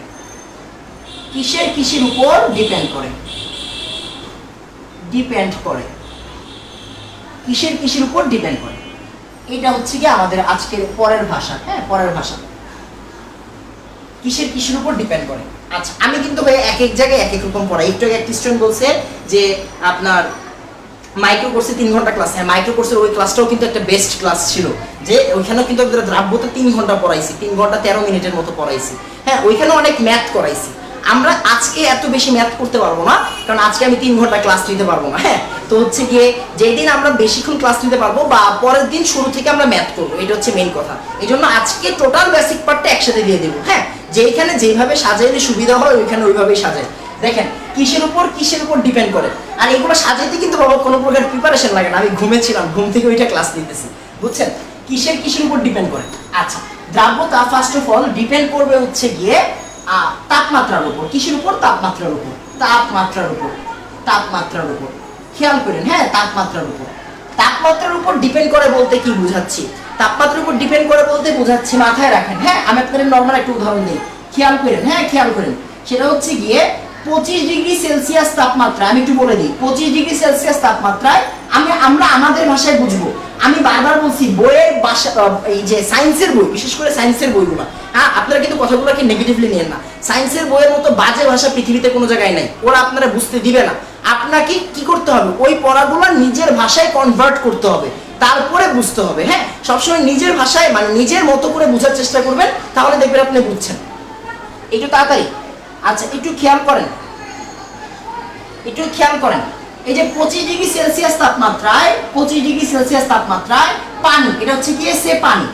কিসের উপর ডিপেন্ড করে? ডিপেন্ড করে কিসের উপর ডিপেন্ড করে? এটা হচ্ছে কি আমাদের আজকের পরের ভাষা। হ্যাঁ পরের ভাষা কিসের উপর ডিপেন্ড করে। আচ্ছা আমি কিন্তু ভাই এক এক জায়গায় এক এক রকম পড়াই। একটু আগে একটা স্টুডেন্ট বলছে যে আপনার মাইক্রো কোর্সে 3 ঘন্টা ক্লাস। হ্যাঁ মাইক্রো কোর্সের ওই ক্লাসটাও কিন্তু একটা বেস্ট ক্লাস ছিল, যে ওইখানেও কিন্তু দ্রাব্যতা 3 ঘন্টা পড়াইছি, 3 ঘন্টা 13 মিনিটের মতো পড়াইছি। হ্যাঁ ওইখানে অনেক ম্যাথ করাইছি। আমরা আজকে এত বেশি ম্যাথ করতে পারবো না, কারণ আজকে আমি 3 ঘন্টা ক্লাস নিতে পারবো না। হ্যাঁ তো হচ্ছে গিয়ে যেই দিন আমরা বেশিক্ষণ ক্লাস নিতে পারবো, বা পরের দিন শুরু থেকে আমরা ম্যাথ করবো, এটা হচ্ছে মেইন কথা। এই জন্য আজকে টোটাল বেসিক পার্টটা একসাথে দিয়ে দেবো। হ্যাঁ যেইখানে যেইভাবে সাজাইলে সুবিধা হয় ওইখানে ওইভাবেই সাজাই। দেখেন কিসের উপর ডিপেন্ড করে। আর এগুলো সাজাইতে কিন্তু বাবা কোনো প্রকার প্রিপারেশন লাগে না, আমি ঘুমেছিলাম, ঘুম থেকে ওইটা ক্লাস নিতেছি, বুঝছেন? কিসের উপর ডিপেন্ড করে? আচ্ছা দ্রাব্যতা ফার্স্ট অফ অল ডিপেন্ড করবে হচ্ছে গিয়ে তাপমাত্রার উপর। কিসের উপর? তাপমাত্রার উপর। তাপমাত্রার উপর খেয়াল করেন। হ্যাঁ তাপমাত্রার উপর ডিপেন্ড করে বলতে কি বুঝাচ্ছি? তাপমাত্রার উপর ডিপেন্ড করে বলতে বুঝাচ্ছি, মাথায় রাখেন। হ্যাঁ আমি আপনাদের নর্মাল একটা উদাহরণ দিই, খেয়াল করেন। হ্যাঁ খেয়াল করেন, সেটা হচ্ছে গিয়ে 25 ডিগ্রি সেলসিয়াস তাপমাত্রা, আমি একটু বলে দিই, 25 ডিগ্রি সেলসিয়াস তাপমাত্রায় আমরা আমাদের ভাষায় বুঝবো। আমি বারবার বলছি বইয়ের ভাষা, এই যে সায়েন্সের বই, বিশেষ করে সায়েন্সের বইগুলো, হ্যাঁ আপনারা কিন্তু কথাগুলোকে নেগেটিভলি নিয়েন না। সায়েন্সের বইয়ের মতো বাজে ভাষা পৃথিবীতে কোনো জায়গায় নাই, ওরা আপনারা বুঝতে দিবে না। আপনাকে কি করতে হবে? ওই পড়াগুলো নিজের ভাষায় কনভার্ট করতে হবে, তারপরে বুঝতে হবে। হ্যাঁ সবসময় নিজের ভাষায় মানে নিজের মতো করে বোঝার চেষ্টা করবেন, তাহলে দেখবেন আপনি বুঝছেন। একটু তাড়াতাড়ি। আচ্ছা একটু খেয়াল করেন, এই যে 25 ডিগ্রি সেলসিয়াস তাপমাত্রায় পানি, এটা হচ্ছে কি সে পানি।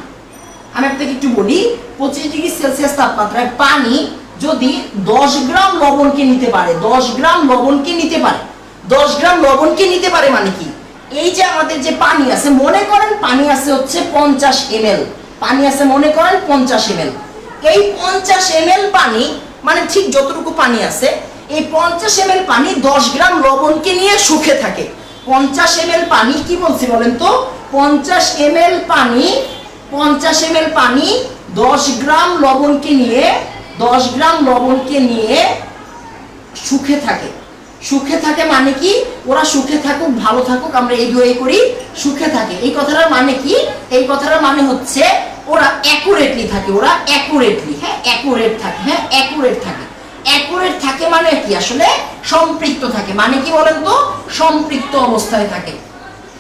আমি আপনাকে একটু বলি, 25 ডিগ্রি সেলসিয়াস তাপমাত্রায় পানি যদি 10 গ্রাম লবণকে নিতে পারে, 10 গ্রাম লবণকে নিতে পারে মানে কি? এই যে আমাদের যে পানি আছে, মনে করেন পানি আছে হচ্ছে 50 ml, এই 50 ml পানি মানে ঠিক যতটুকু পানি আছে, এই 50 ml পানি 10 গ্রাম লবণকে নিয়ে সুখে থাকে। 50 ml পানি কি বলছি বলেন তো? 50 ml পানি 10 গ্রাম লবণকে নিয়ে সুখে থাকে। সুখে থাকে মানে কি, ওরা সুখে থাকুক ভালো থাকুক আমরা এই দোয়াই করি, সুখে থাকে। এই কথাটার মানে কি, এই কথাটার মানে হচ্ছে ওরা অ্যাকুরেটলি থাকে, ওরা অ্যাকুরেটলি, হ্যাঁ অ্যাকুরেট থাকে, হ্যাঁ অ্যাকুরেট থাকে। অ্যাকুরেট থাকে মানে কি, আসলে সম্পৃক্ত থাকে। মানে কি বলেন তো, সম্পৃক্ত অবস্থায় থাকে।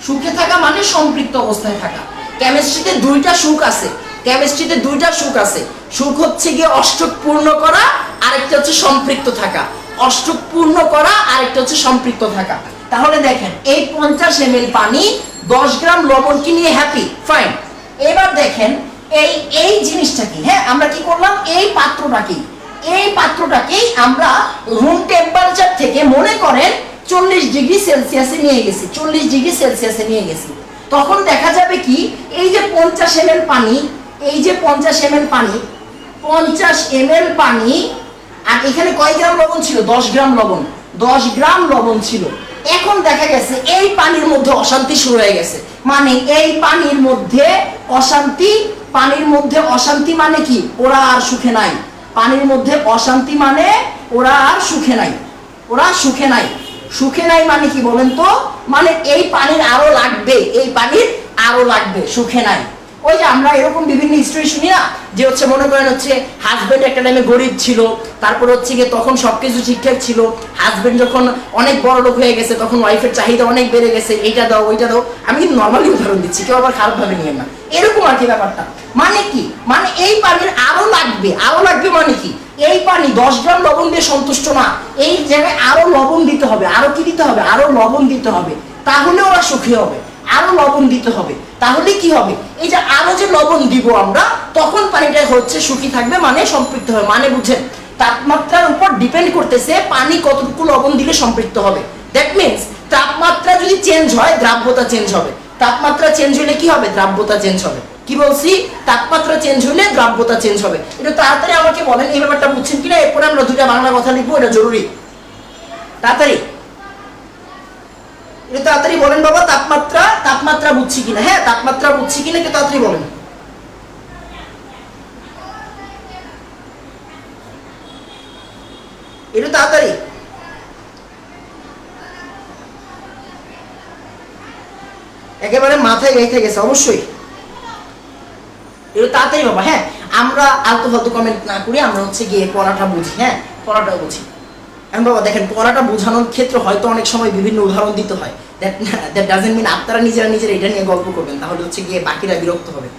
সুখে থাকা মানে সম্পৃক্ত অবস্থায় থাকা। কেমিস্ট্রিতে দুইটা সুখ আছে, কেমিস্ট্রিতে দুইটা সুখ আছে। সুখ হচ্ছে গিয়ে অষ্টক পূর্ণ করা, আরেকটা হচ্ছে সম্পৃক্ত থাকা। অষ্টক পূর্ণ করা, আরেকটা হচ্ছে সম্পৃক্ত থাকা। তাহলে দেখেন এই 50 ml পানি 10 গ্রাম লবণ কি নিয়ে হ্যাপি, ফাইন। এবার দেখেন এই জিনিসটা কি, হ্যাঁ আমরা কি করলাম, এই পাত্রটাকেই আমরা রুম টেম্পারেচার থেকে মনে করেন 40 ডিগ্রি সেলসিয়াসে নিয়ে গেছি, 40 ডিগ্রি সেলসিয়াসে নিয়ে গেছি। তখন দেখা যাবে কি, এই যে 50 ml পানি, এই যে 50 ml পানি, 50 ml পানি, আর এখানে কয় গ্রাম লবণ ছিল, 10 গ্রাম লবণ, 10 গ্রাম লবণ ছিল। এখন দেখা গেছে এই পানির মধ্যে অশান্তি শুরু হয়ে গেছে। মানে এই পানির মধ্যে অশান্তি, পানির মধ্যে অশান্তি মানে কি, ওরা আর সুখে নাই। পানির মধ্যে অশান্তি মানে ওরা আর সুখে নাই, ওরা সুখে নাই। সুখে নাই মানে কি বলেন তো, মানে এই পানির আরো লাগবে, এই পানির আরো লাগবে, সুখে নাই। ওই যে আমরা এরকম বিভিন্ন স্টোরি শুনি না, যে হচ্ছে মনে করেন হচ্ছে হাজবেন্ড একটা টাইমে গরিব ছিল, তারপর হচ্ছে গিয়ে তখন সবকিছু ঠিকঠাক ছিল, হাজবেন্ড যখন অনেক বড় লোক হয়ে গেছে তখন ওয়াইফের চাহিদা অনেক বেড়ে গেছে, এইটা দাও ওইটা দাও। আমি কিন্তু নর্মালি উদাহরণ দিচ্ছি, কেউ আবার খারাপ ভাবে নিয়ে না, এরকম আর কি ব্যাপারটা। মানে কি, মানে এই পানির আরো লাগবে, আরো লাগবে মানে কি, এই পানি 10 গ্রাম লবণ দিয়ে সন্তুষ্ট না, এই জায়গায় আরো লবণ দিতে হবে। আরো কি দিতে হবে, আরো লবণ দিতে হবে, তাহলে ওরা সুখী হবে। আরো লবণ দিতে হবে, তাহলে কি হবে, এই যে আরো যে লবণ দিব আমরা, তখন পানিটা হচ্ছে সুখী থাকবে, মানে সম্পৃক্ত হবে। মানে বুঝেন, তাপমাত্রার উপর ডিপেন্ড করতেছে পানি কতটুকু লবণ দিলে সম্পৃক্ত হবে। দ্যাট মিনস তাপমাত্রা যদি চেঞ্জ হয় দ্রাব্যতা চেঞ্জ হবে, তাপমাত্রা চেঞ্জ হলে কি হবে, দ্রাব্যতা চেঞ্জ হবে। কি বলছি, তাপমাত্রা চেঞ্জ হলে দ্রাব্যতা চেঞ্জ হবে। এটা তাড়াতাড়ি আমাকে বলেন এই ব্যাপারটা বুঝছেন কিনা, এরপরে আমরা দুটা বাংলা কথা লিখবো, এটা জরুরি। তাড়াতাড়ি এটা তাড়াতাড়ি বলেন বাবা, তাপমাত্রা, তাপমাত্রা বুঝছি কিনা, হ্যাঁ তাপমাত্রা বুঝছি কিনা, একটু তাড়াতাড়ি বলেন। একটু তাড়াতাড়ি, একেবারে মাথায় গেঁথে গেছে অবশ্যই, একটু তাড়াতাড়ি বাবা। হ্যাঁ আমরা আলতু ফালতু কমেন্ট না করি, আমরা হচ্ছে গিয়ে পড়াটা বুঝি, হ্যাঁ পড়াটা বুঝি। এখন বাবা দেখেন, পড়াটা বোঝানোর ক্ষেত্রে হয়তো অনেক সময় বিভিন্ন উদাহরণ দিতে হয়, দ্যাট ডাজন্ট মিন আপনারা নিজেরা এটা নিয়ে গল্প করবেন, তাহলে হচ্ছে গিয়ে বাকিরা বিরক্ত হবে।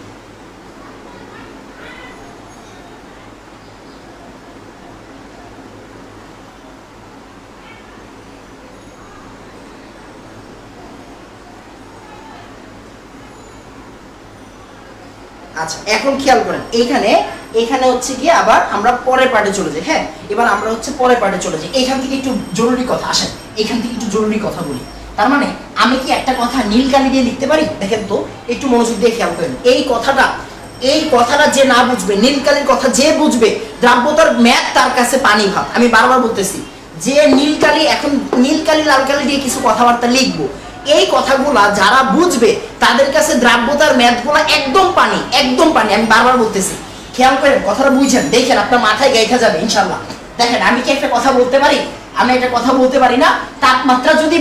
আচ্ছা এখন খেয়াল করেন, এখানে হচ্ছে গিয়ে আবার আমরা পরের পার্টে চলে যাই। হ্যাঁ এবার আমরা হচ্ছে পরের পার্টে চলে যাই। এখান থেকে একটু জরুরি কথা, আসেন এখান থেকে একটু জরুরি কথা বলি। তার মানে আমি কি একটা কথা নীল কালি দিয়ে লিখতে পারি? দেখেন তো একটু মনোযোগ দিয়ে খেয়াল করেন, এই কথাটা যে না বুঝবে, নীল কালির কথা যে বুঝবে, দ্রাব্যতার ম্যাথ তার কাছে পানি ভাব। আমি বারবার বলতেছি যে নীল কালি, এখন নীল কালি লাল কালি দিয়ে কিছু কথাবার্তা লিখবো, এই কথাগুলা যারা বুঝবে তাদের কাছে দ্রাব্যতার ম্যাথগুলা একদম পানি, একদম পানি। আমি বারবার বলতেছি, খেয়াল করেন কথাটা বুঝছেন, দেখেন আপনার মাথায় গেঁথে যাবে ইনশাল্লাহ। দেখেন আমি কি একটা কথা বলতে পারি? আমি একটা কথা বলতে পারি না, তাপমাত্রা যদি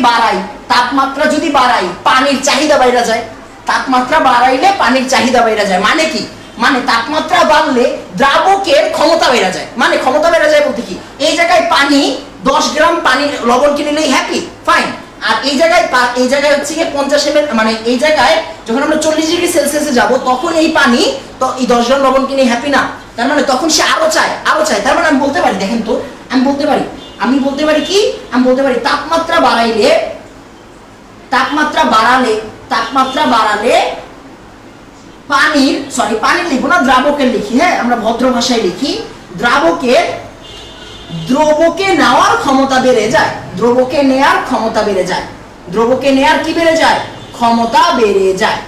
বাড়াই পানির চাহিদা বাইরে যায়, তাপমাত্রা বাড়াইলে পানির চাহিদা বাইরে যায়। মানে কি, মানে তাপমাত্রা বাড়লে দ্রাবকের ক্ষমতা বেড়ে যায়। মানে ক্ষমতা বেড়ে যায় বলতে কি, এই জায়গায় পানি 10 গ্রাম পানির লবণ কিনে নিলেই হ্যাপি, ফাইন। আর এই জায়গায় হচ্ছে গিয়ে 50 ml, মানে এই জায়গায় যখন আমরা 40 ডিগ্রি সেলসিয়াসে যাব তখন এই পানি তো এই 10 গ্রাম লবণ কিনে হ্যাপি না। তার মানে তখন সে আরো চায়। তার মানে আমি বলতে পারি, দেখেন তো আমি বলতে পারি কি, আমি বলতে পারি তাপমাত্রা বাড়ালে পানির লিখবো না, দ্রাবকের লিখি। হ্যাঁ আমরা ভদ্র ভাষায় লিখি, দ্রবকে নেওয়ার ক্ষমতা বেড়ে যায়, দ্রবকে নেওয়ার ক্ষমতা বেড়ে যায়, দ্রবকে নেওয়ার কি বেড়ে যায়, ক্ষমতা বেড়ে যায়।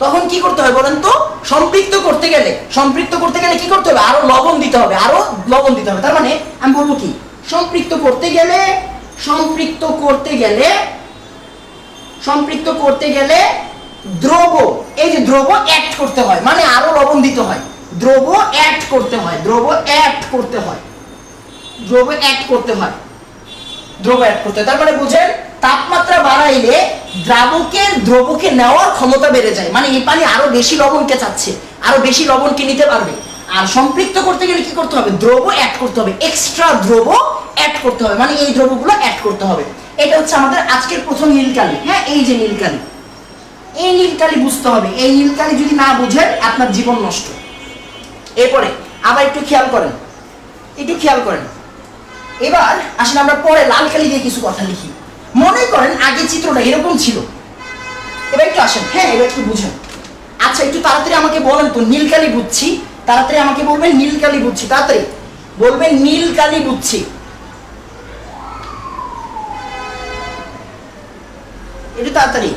তখন কি করতে হয় বলেন তো, সম্পৃক্ত করতে গেলে কি করতে হবে, আরো লবণ দিতে হবে। তার মানে আমি বলবো কি, সম্পৃক্ত করতে গেলে দ্রব, এই যে দ্রব অ্যাড করতে হয়, মানে আরো লবণ দিতে হয়। দ্রব অ্যাড করতে হয়, দ্রব অ্যাড করতে হয়, দ্রব অ্যাড করতে হয়, দ্রব অ্যাড করতে হয়। তার মানে বুঝেন তাপমাত্রা বাড়াইলে দ্রবকে নেওয়ার ক্ষমতা বেড়ে যায়, মানে এই পানি আরো বেশি লবণকে চাচ্ছে, আরো বেশি লবণকে নিতে পারবে। আর সম্পৃক্ত করতে গেলে কি করতে হবে, দ্রব অ্যাড করতে হবে, এক্সট্রা দ্রব অ্যাড করতে হবে, মানে এই দ্রবগুলো অ্যাড করতে হবে। এটা হচ্ছে আমাদের আজকের প্রথম নীলকালি। হ্যাঁ, এই যে নীলকালি, এই নীলকালি বুঝতে হবে। এই নীলকালি যদি না বুঝেন আপনার জীবন নষ্ট। এরপরে আবার একটু খেয়াল করেন, একটু খেয়াল করেন। এবার আসলে আমরা পরে লাল কালি দিয়ে কিছু কথা লিখি। মনে করেন আগে চিত্রটা এরকম ছিল, এবার একটু আসেন, হ্যাঁ এবার একটু বুঝেন। আচ্ছা একটু তাড়াতাড়ি আমাকে বলেন তো, নীলকালি বুঝছি, তাড়াতাড়ি আমাকে বলবেন নীলকালি বুঝছি, তাড়াতাড়ি বলবেন নীলকালি বুঝছি। একটু তাড়াতাড়ি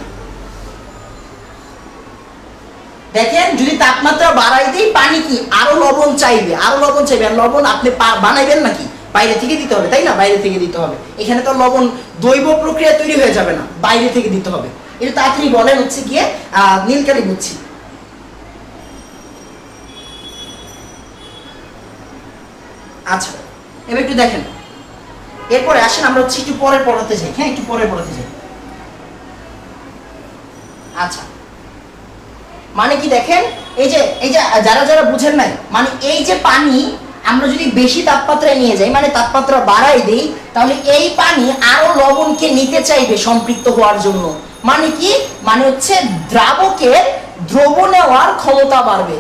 দেখেন, যদি তাপমাত্রা বাড়াই দিই পানি কি আরো লবণ চাইবে, আরো লবণ চাইবে। আর লবণ আপনি বানাইবেন নাকি, বাইরে থেকে দিতে হবে, তাই না? বাইরে থেকে দিতে হবে। এখানে তো লবণ দৈব প্রক্রিয়া তৈরি হয়ে যাবে না, বাইরে থেকে দিতে হবে। এটা তাড়াতাড়ি বলেন হচ্ছে গিয়ে নীলকালি বুঝছি। আচ্ছা এবার একটু দেখেন, এরপরে আসেন আমরা হচ্ছে একটু পরে পড়াতে যাই। হ্যাঁ, একটু পরে পড়াতে যাই। আচ্ছা মানে কি দেখেন, এই যে যারা যারা বুঝেন নাই, মানে এই যে পানি আমরা যদি বেশি তাপমাত্রায় নিয়ে যাই, মানে তাপমাত্রা বাড়াই দিই, তাহলে এই পানি আরো লবণকে নিতে চাইবে সম্পৃক্ত হওয়ার জন্য। মানে কি, মানে হচ্ছে দ্রাবকের দ্রব নেওয়ার ক্ষমতা বাড়বে,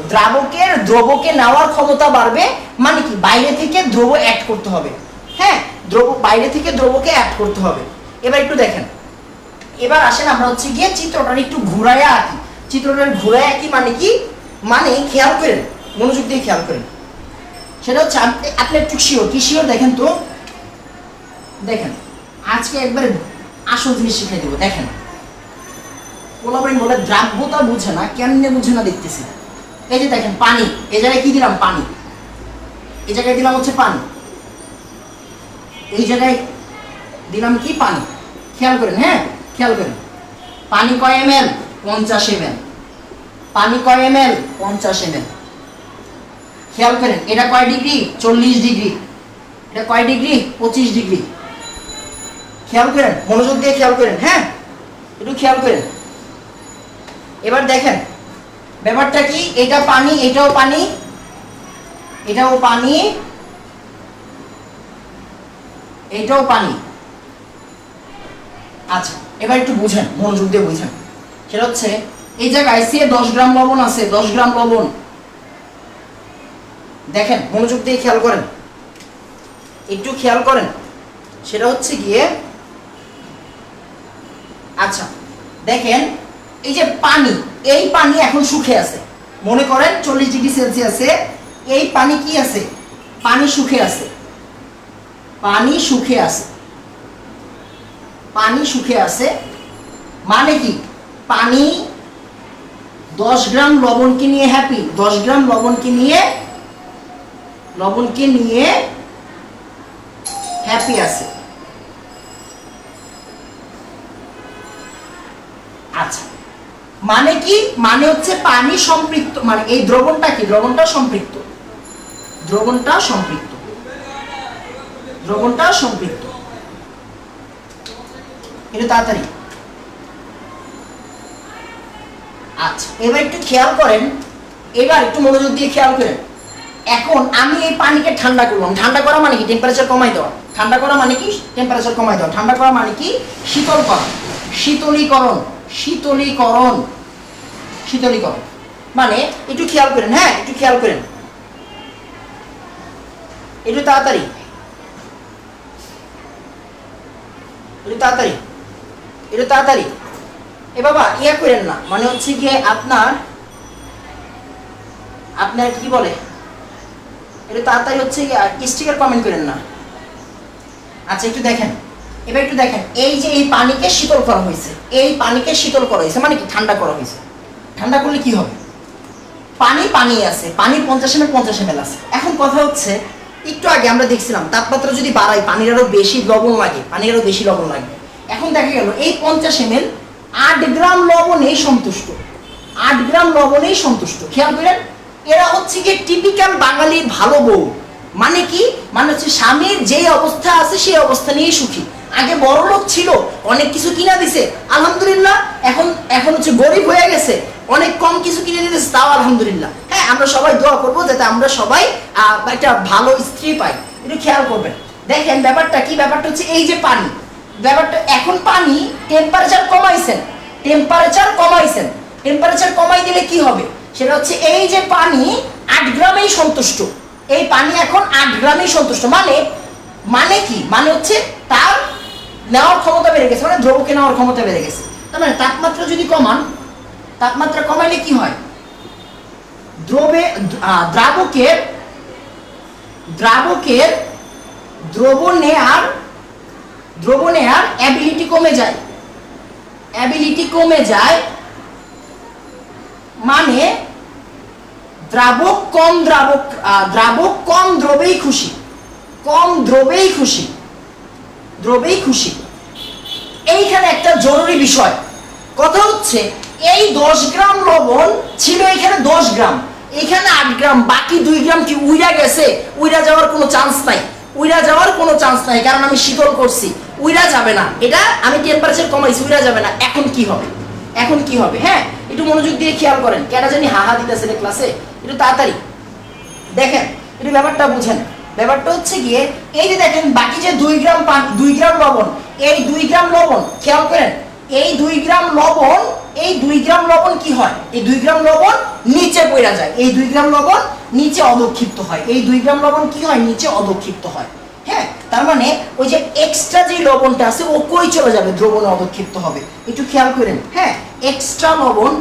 দ্রবকে নেওয়ার ক্ষমতা বাড়বে। মানে কি, বাইরে থেকে দ্রব অ্যাড করতে হবে। হ্যাঁ, বাইরে থেকে দ্রবকে অ্যাড করতে হবে। এবার একটু দেখেন, এবার আসেন আমরা হচ্ছে গিয়ে চিত্রটা একটু ঘুরাইয়া আঁকি। চিত্রটা ঘুরাইয়া আঁকি মানে কি, মানে খেয়াল করেন, মনোযোগ দিয়ে খেয়াল করেন। সেটা হচ্ছে আপনি একটু শিওর, কি শিওর দেখেন তো, দেখেন আজকে একবার আসল জিনিস শিখিয়ে দেবো। দেখেন পোলাপাইন বলে দ্রাব্যতা বুঝে না, কেমনে বুঝে না দেখতেছি। এই যে দেখেন পানি, এই জায়গায় কি দিলাম, পানি, এই জায়গায় দিলাম হচ্ছে পানি, এই জায়গায় দিলাম কি, পানি। খেয়াল করেন, হ্যাঁ খেয়াল করেন, পানি কয় ml, 50 ml। পানি কয় ml, 50 ml। খেয়াল করেন এটা কয় ডিগ্রি, 40 ডিগ্রি। এটা কয় ডিগ্রি, 25 ডিগ্রি। খেয়াল করেন, মনোযোগ দিয়ে খেয়াল করেন, হ্যাঁ একটু খেয়াল করেন। এবার দেখেন ব্যাপারটা কি, এটা পানি, এটাও পানি, এটাও পানি, এটাও পানি। আচ্ছা এবার একটু বুঝেন, মনোযোগ দিয়ে বুঝেন। সেটা হচ্ছে এই জায়গায় 10 গ্রাম লবণ আছে, 10 গ্রাম লবণ। দেখেন মনোযোগ দিয়ে খেয়াল করেন, একটু খেয়াল করেন। সেটা হচ্ছে গিয়ে, আচ্ছা দেখেন এই যে পানি, এই পানি এখন শুকিয়ে আছে। মনে করেন 40 ডিগ্রি সেলসিয়াসে এই পানি কি আছে, পানি শুকিয়ে আছে, পানি শুকিয়ে আছে, পানি শুকিয়ে আছে। মানে কি, পানি 10 গ্রাম লবণকে নিয়ে হ্যাপি, 10 গ্রাম লবণকে নিয়ে হ্যাপি আছে। আচ্ছা মানে কি, মানে হচ্ছে পানি সম্পৃক্ত, মানে এই দ্রবণটা কি, দ্রবণটা সম্পৃক্ত, দ্রবণটা সম্পৃক্ত, দ্রবণটা সম্পৃক্ত। এটা তাড়াতাড়ি। আচ্ছা এবার একটু খেয়াল করেন, এবার একটু মনোযোগ দিয়ে খেয়াল করেন। এখন আমি এই পানিকে ঠান্ডা করলাম। ঠান্ডা করা মানে কি, টেম্পারেচার কমাই দেওয়া। ঠান্ডা করা মানে কি, টেম্পারেচার কমাই দেওয়া। ঠান্ডা করা মানে কি, শীতল করা, শীতলীকরণ, শীতলীকরণ, শীতলীকরণ। মানে একটু খেয়াল করেন, হ্যাঁ একটু খেয়াল করেন, একটু তাড়াতাড়ি, একটু তাড়াতাড়ি, একটু তাড়াতাড়ি। এ বাবা ইয়া করেন না, মানে হচ্ছে গিয়ে আপনার কি বলে, একটু তাড়াতাড়ি হচ্ছে স্টিকার কমেন্ট করেন না। আচ্ছা একটু দেখেন, এবার একটু দেখেন, এই যে এই পানিকে শীতল করা হয়েছে, এই পানিকে শীতল করা হয়েছে মানে কি, ঠান্ডা করা হয়েছে। ঠান্ডা করলে কি হবে, পানি আছে, পানি 50 ml 50 ml আছে। এখন কথা হচ্ছে, একটু আগে আমরা দেখছিলাম তাপমাত্রা যদি বাড়ায় পানির আরো বেশি লবণ লাগে, পানির আরো বেশি লবণ লাগবে। এখন দেখা গেল এই 50 ml 8 গ্রাম লবণেই সন্তুষ্ট, 8 গ্রাম লবণেই সন্তুষ্ট। খেয়াল করেন এরা হচ্ছে গিয়ে টিপিক্যাল বাঙালির ভালো বউ। মানে কি? মানে হচ্ছে স্বামীর যেই অবস্থা আছে সেই অবস্থা নিয়েই সুখী। আগে বড় লোক ছিল, অনেক কিছু কিনা দিছে, আলহামদুলিল্লাহ। এখন এখন হচ্ছে গরিব হয়ে গেছে, অনেক কম কিছু কিনে দিতেছে, তাও আলহামদুলিল্লাহ। হ্যাঁ, আমরা সবাই দোয়া করবো যাতে আমরা সবাই একটা ভালো স্ত্রী পাই। একটু খেয়াল করবেন। দেখেন ব্যাপারটা কি? ব্যাপারটা হচ্ছে এই যে পানি, ব্যাপারটা এখন পানি টেম্পারেচার কমাইছেন, টেম্পারেচার কমাই দিলে কি হবে? সেটা হচ্ছে এই যে পানি 8 গ্রামেই সন্তুষ্ট, এই পানি এখন 8 গ্রামেই সন্তুষ্ট। মানে কি? মানে হচ্ছে তার নেওয়ার ক্ষমতা বেড়ে গেছে, মানে দ্রবকে নেওয়ার ক্ষমতা বেড়ে গেছে। তার মানে তাপমাত্রা যদি কমান, তাপমাত্রা কমাইলে কি হয়? দ্রাবকের দ্রব নেয়ার অ্যাবিলিটি কমে যায়, মানে দ্রাবক কম দ্রবেই খুশি। এইখানে একটা জরুরি বিষয় কথা হচ্ছে, এই 10 গ্রাম লবণ ছিল এখানে 10 গ্রাম, এখানে 8 গ্রাম, বাকি 2 গ্রাম কি উইরা গেছে? উইরা যাওয়ার কোনো চান্স নাই, কারণ আমি শীতল করছি, উইরা যাবে না। এটা আমি টেম্পারেচার কমাইছি, উইরা যাবে না। এখন কি হবে? হ্যাঁ, একটু মনোযোগ দিয়ে খেয়াল করেন। কেন জানি হাহা দিতেছে রে ক্লাসে, একটু তাড়াতাড়ি দেখেন, একটু ব্যাপারটা বুঝেন। ব্যাপারটা হচ্ছে গিয়ে এই যে দেখেন বাকি যে 2 গ্রাম লবণ, এই 2 গ্রাম লবণ খেয়াল করেন, এই 2 গ্রাম লবণ কি হয়? এই 2 গ্রাম লবণ নিচে পড়ে যায়, এই 2 গ্রাম লবণ নিচে অধক্ষিপ্ত হয়, এই 2 গ্রাম লবণ কি হয়? নিচে অধক্ষিপ্ত হয়। হ্যাঁ, তার মানে ওই যে এক্সট্রা যে লবণটা আছে ও কই চলে যাবে? দ্রবণে অধক্ষিপ্ত হবে। একটু খেয়াল করেন। হ্যাঁ, এক্সট্রা লবণ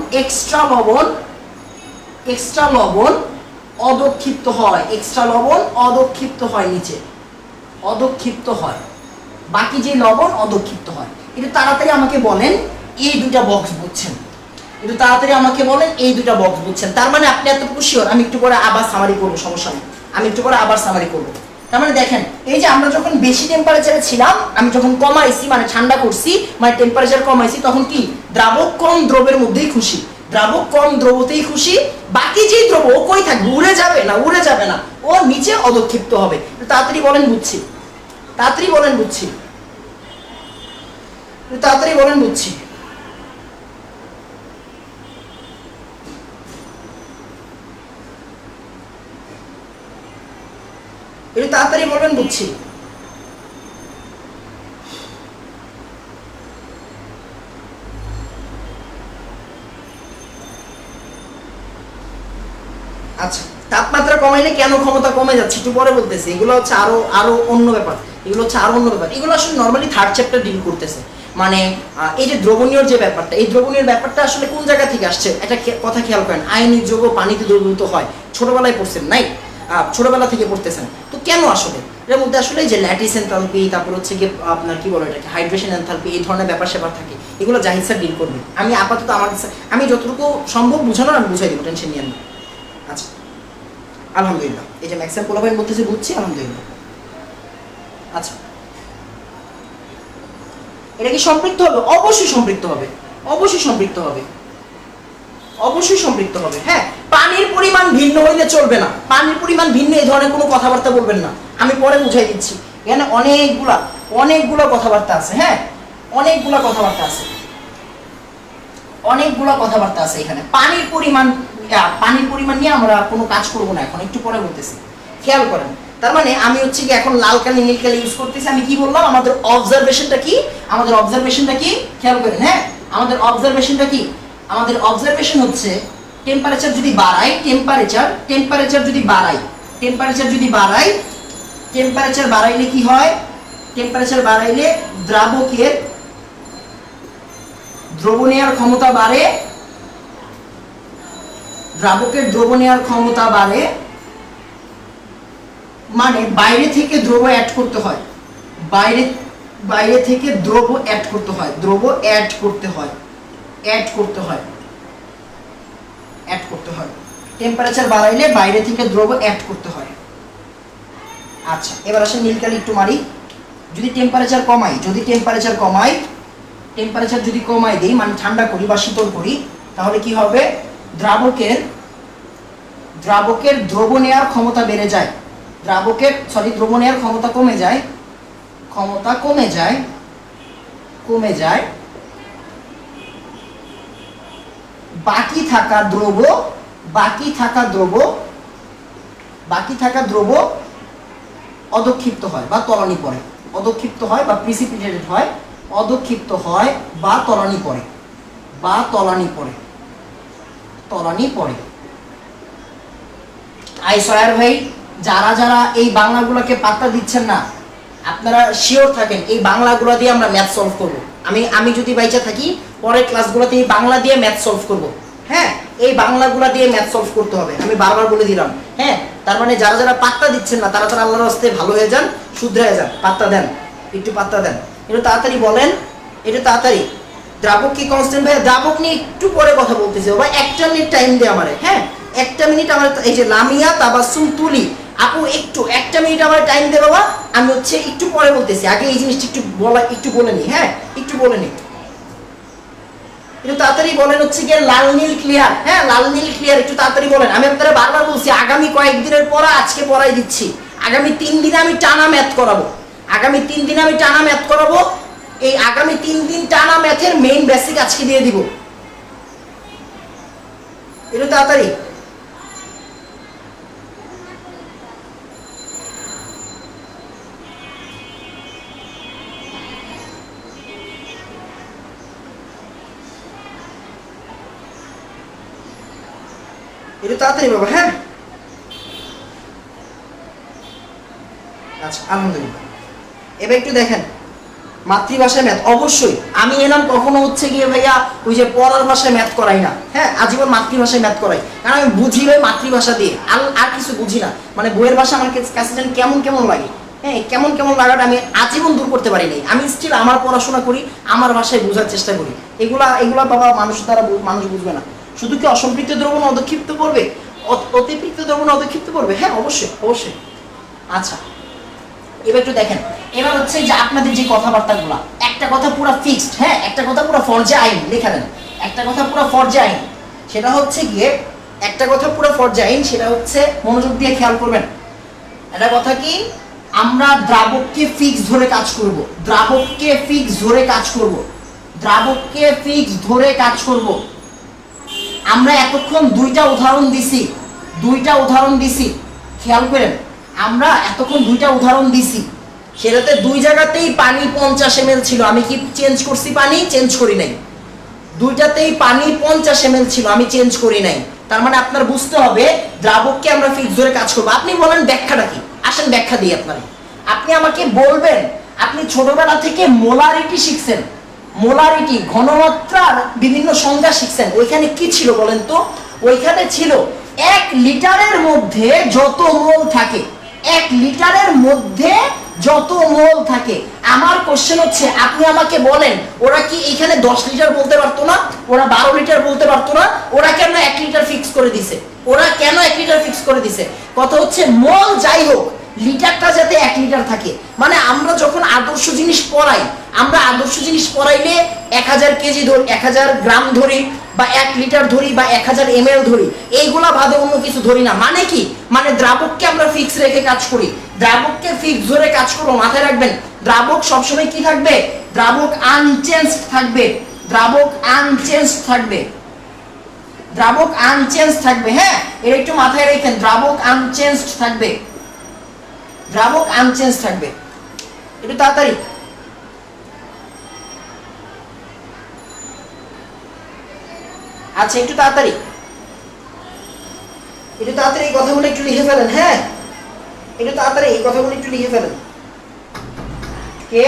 অধক্ষিপ্ত হয়, নিচে অধক্ষিপ্ত হয়, বাকি যে লবণ অধক্ষিপ্ত হয়। একটু তাড়াতাড়ি আমাকে বলেন এই দুইটা বক্স বুঝছেন? তার মানে আপনি এতটুকু শিওর? আমি একটু পরে আবার সামারি করবো, সমস্যা নেই, তার মানে দেখেন, এই যে আমরা যখন বেশি টেম্পারেচারে ছিলাম, আমি যখন কমাইছি মানে ঠান্ডা করছি, মানে টেম্পারেচার কমাইছি, তখন কি দ্রাবক কম দ্রবের মধ্যেই খুশি, বাকি যে দ্রব ও কই থাকবে? উড়ে যাবে না, ও নিচে অধক্ষিপ্ত হবে। তাড়াতাড়ি বলেন বুঝছি। একটু তাড়াতাড়ি বলবেন বুঝছি। আচ্ছা, তাপমাত্রা কমাইলে কেন ক্ষমতা কমে যাচ্ছে একটু পরে বলতেছি। এগুলো হচ্ছে আরো অন্য ব্যাপার, এগুলো আসলে নরমালি 3rd চ্যাপ্টার ডিল করতেছে। মানে এই যে দ্রবণীয় যে ব্যাপারটা, এই দ্রবণীয় ব্যাপারটা আসলে কোন জায়গা থেকে আসছে একটা কথা খেয়াল করেন। আয়নিক যৌগ পানিতে দ্রবীভূত হয়, ছোটবেলায় পড়ছেন নাই? ছোটবেলা থেকে পড়তেছেন তো। কেন আসলে এর মধ্যে আসলে যে ল্যাটিস এনথালপি, তারপর হচ্ছে গিয়ে আপনার কি বলে এটাকে হাইড্রেশন এনথালপি, এই ধরনের ব্যাপার স্যাপার থাকে, এগুলো জাহিদ স্যার ডিল করবে। আমি আপাতত আমি যতটুকু সম্ভব বুঝানোর আমি বুঝাই দেবো, টেনশন নিয়ে না। আচ্ছা, আলহামদুলিল্লাহ। এই যে ম্যাক্সিমাম পোলাপাইন বলতেছে বুঝছি, আলহামদুলিল্লাহ। আচ্ছা, এটা কি সম্পৃক্ত হবে? অবশ্যই সম্পৃক্ত হবে। হ্যাঁ, পানির পরিমাণ ভিন্ন হইলে চলবে না, এই ধরনের কোনো কথাবার্তা বলবেন না। আমি পরে বুঝাই দিচ্ছি। এখানে অনেকগুলা কথাবার্তা আছে। হ্যাঁ, অনেকগুলা কথাবার্তা আছে এখানে। পানির পরিমাণ নিয়ে আমরা কোনো কাজ করব না এখন, একটু পরে বলতেছি, খেয়াল করেন। তার মানে আমি হচ্ছে কি এখন লাল কালি নীল কালি ইউজ করতেছি। আমি কি বললাম? আমাদের অবজারভেশনটা কি? খেয়াল করেন। হ্যাঁ, আমাদের অবজারভেশন হচ্ছে টেম্পারেচার যদি বাড়াই, টেম্পারেচার বাড়াইলে কি হয়? টেম্পারেচার বাড়াইলে দ্রাবকের দ্রব নেয়ার ক্ষমতা বাড়ে, মানে বাইরে থেকে দ্রব অ্যাড করতে হয়, বাইরে থেকে দ্রব অ্যাড করতে হয়। টেম্পারেচার বাড়াইলে বাইরে থেকে দ্রব অ্যাড করতে হয়। আচ্ছা, এবার আসেন নীলকালি একটু মারি। যদি টেম্পারেচার কমাই দেই, মানে ঠান্ডা করি বা শীতল করি, তাহলে কি হবে? দ্রাবকের দ্রাবকের দ্রব নেওয়ার ক্ষমতা বেড়ে যায়, দ্রব নেওয়ার ক্ষমতা কমে যায়, বাকি থাকা দ্রব অদক্ষিপ্ত হয় বা তলানি পড়ে, বা প্রিসিপিটেটেড হয়, অদক্ষিপ্ত হয় বা তলানি পড়ে। আই সয়ার ভাই, যারা এই বাংলাগুলোকে পাত্তা দিচ্ছেন না, আপনারা শিওর থাকেন এই বাংলাগুলো দিয়ে আমরা ম্যাথ সলভ করব। আমি যদি বাইচা থাকি পরের ক্লাসগুলোতে এই বাংলা দিয়ে ম্যাথ সলভ করব। হ্যাঁ, এই বাংলাগুলো দিয়ে ম্যাথ সলভ করতে হবে, আমি বারবার বলে দিলাম। হ্যাঁ, তার মানে যারা পাত্তা দিচ্ছেন না তারা আল্লাহর রাস্তায় ভালো হয়ে যান, শুধরে যান, পাত্তা দেন, একটু পাত্তা দেন। একটু তাড়াতাড়ি বলেন, একটু তাড়াতাড়ি। দ্রাবক কি কনস্ট্যান্ট ভাই? দ্রাবক নিয়ে একটু পরে কথা বলতেছি বাবা, 1 মিনিট টাইম দে আমারে। হ্যাঁ, 1 মিনিট আমার, এই যে লামিয়া তাবাসসুম তুলি আপু, একটু 1 মিনিট আমার টাইম দে বাবা, আমি একটু পরে বলতেছি, আগে এই জিনিসটা একটু বলে নি। হ্যাঁ, একটু বলে নি, একটু তাড়াতাড়ি বলেন। গিয়ে লাল নীল ক্লিয়ার। হ্যাঁ, লাল নীল ক্লিয়ার, একটু তাড়াতাড়ি বলেন। আমি আপনারা বারবার বলছি আগামী কয়েকদিনের পর আজকে পড়াই দিচ্ছি, আগামী 3 দিনে আমি টানা ম্যাথ করাবো, এই আগামী 3 দিন টানা ম্যাথের মেইন বেসিক আজকে দিয়ে দিব, একটু তাড়াতাড়ি। একটু তাড়াতাড়ি বাবা। হ্যাঁ, আচ্ছা, আলহামদুলিল্লাহ। এবার একটু দেখেন মাতৃভাষায় ম্যাথ। অবশ্যই আমি এলাম কখনো গিয়ে ভাইয়া ওই যে পড়ার ভাষায় ম্যাথ করাই না। হ্যাঁ, আজীবন মাতৃভাষায় ম্যাথ করাই, কারণ আমি বুঝি ভাই মাতৃভাষা দিয়ে, আর কিছু বুঝি না। মানে বইয়ের ভাষা আমার কাছে যেন কেমন লাগে। হ্যাঁ, কেমন লাগাটা আমি আজীবন দূর করতে পারি নাই। আমি স্টিল আমার পড়াশোনা করি, আমার ভাষায় বোঝার চেষ্টা করি। এগুলা বাবা মানুষ বুঝবে না। শুধু কি অসম্পৃক্ত দ্রবণ অদক্ষিপ্ত পড়বে, অতিপৃক্ত দ্রবণ অদক্ষিপ্ত পড়বে? হ্যাঁ, অবশ্যই। আচ্ছা, এবার একটু দেখেন, এবার যে আপনাদের যে কথাবার্তাগুলো, একটা কথা পুরো ফিক্সড। হ্যাঁ, একটা কথা পুরো ফরজে আইন, লেখা দেন। একটা কথা পুরো ফরজে আইন, সেটা মনোযোগ দিয়ে খেয়াল করবেন। একটা কথা কি, আমরা দ্রাবককে ফিক্স ধরে কাজ করব, আমরা এতক্ষণ দুইটা উদাহরণ দিছি, খেয়াল করেন। আমরা এতক্ষণ দুইটা উদাহরণ দিছি, সেটাতে দুই জায়গাতেই পানি 50 ml ছিল। আমি কি চেঞ্জ করছি? পানি চেঞ্জ করি নাই। দুইটাতেই পানি 50 ml ছিল, আমি চেঞ্জ করি নাই। তার মানে আপনার বুঝতে হবে দ্রাবককে আমরা ফিক্স ধরে কাজ করব। আপনি বলেন ব্যাখ্যাটা কি? আসেন ব্যাখ্যা দিই আপনারে। আপনি আমাকে বলবেন, আপনি ছোটবেলা থেকে মোলারিটি শিখছেন, মোলারিটি ঘনমাত্রার বিভিন্ন সংজ্ঞা শিখছেন। ওইখানে কি ছিল বলেন তো? ওইখানে ছিল 1 লিটারের মধ্যে যত মোল থাকে, 1 লিটারের মধ্যে যত মোল থাকে। আমার কোশ্চেন আপনি আমাকে বলেন, ওরা কি এখানে 10 লিটার বলতে পারতো না? ওরা 12 লিটার বলতে পারতো না? ওরা কেন 1 লিটার ফিক্স করে দিছে? কথা মোল যাই হোক, লিটারটা যাতে 1 লিটার থাকে। মানে আমরা যখন আদর্শ জিনিস পড়াইলে 1000 কেজি ধরি, 1000 গ্রাম ধরি, বা 1 লিটার ধরি, বা 1000 ml ধরি, এইগুলা বাদে অন্য কিছু ধরি না। মানে কি? মানে দ্রাবককে আমরা ফিক্স রেখে কাজ করি, দ্রাবককে ফিক্স ধরে কাজ করবো। মাথায় রাখবেন, দ্রাবক সবসময় কি থাকবে? দ্রাবক আনচেঞ্জড থাকবে। হ্যাঁ, এটা একটু মাথায় রাখেন, দ্রাবক আনচেঞ্জড থাকবে। একটু তাড়াতাড়ি। আচ্ছা, একটু তাড়াতাড়ি এই কথাগুলো একটু লিখে ফেলেন। হ্যাঁ, একটু তাড়াতাড়ি এই কথাগুলো একটু লিখে ফেলেন। কে?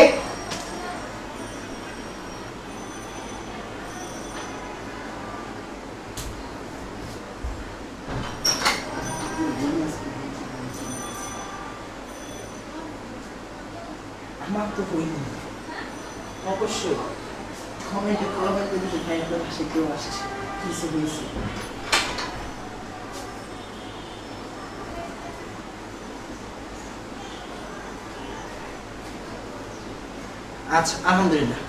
আমার তো হইনি, অবশ্যই কমেন্টে কমেন্ট করে দিতে ভাই, আপনার ভাষায় কেউ আসছে, কিছু হয়েছে। আচ্ছা, আলহামদুলিল্লাহ।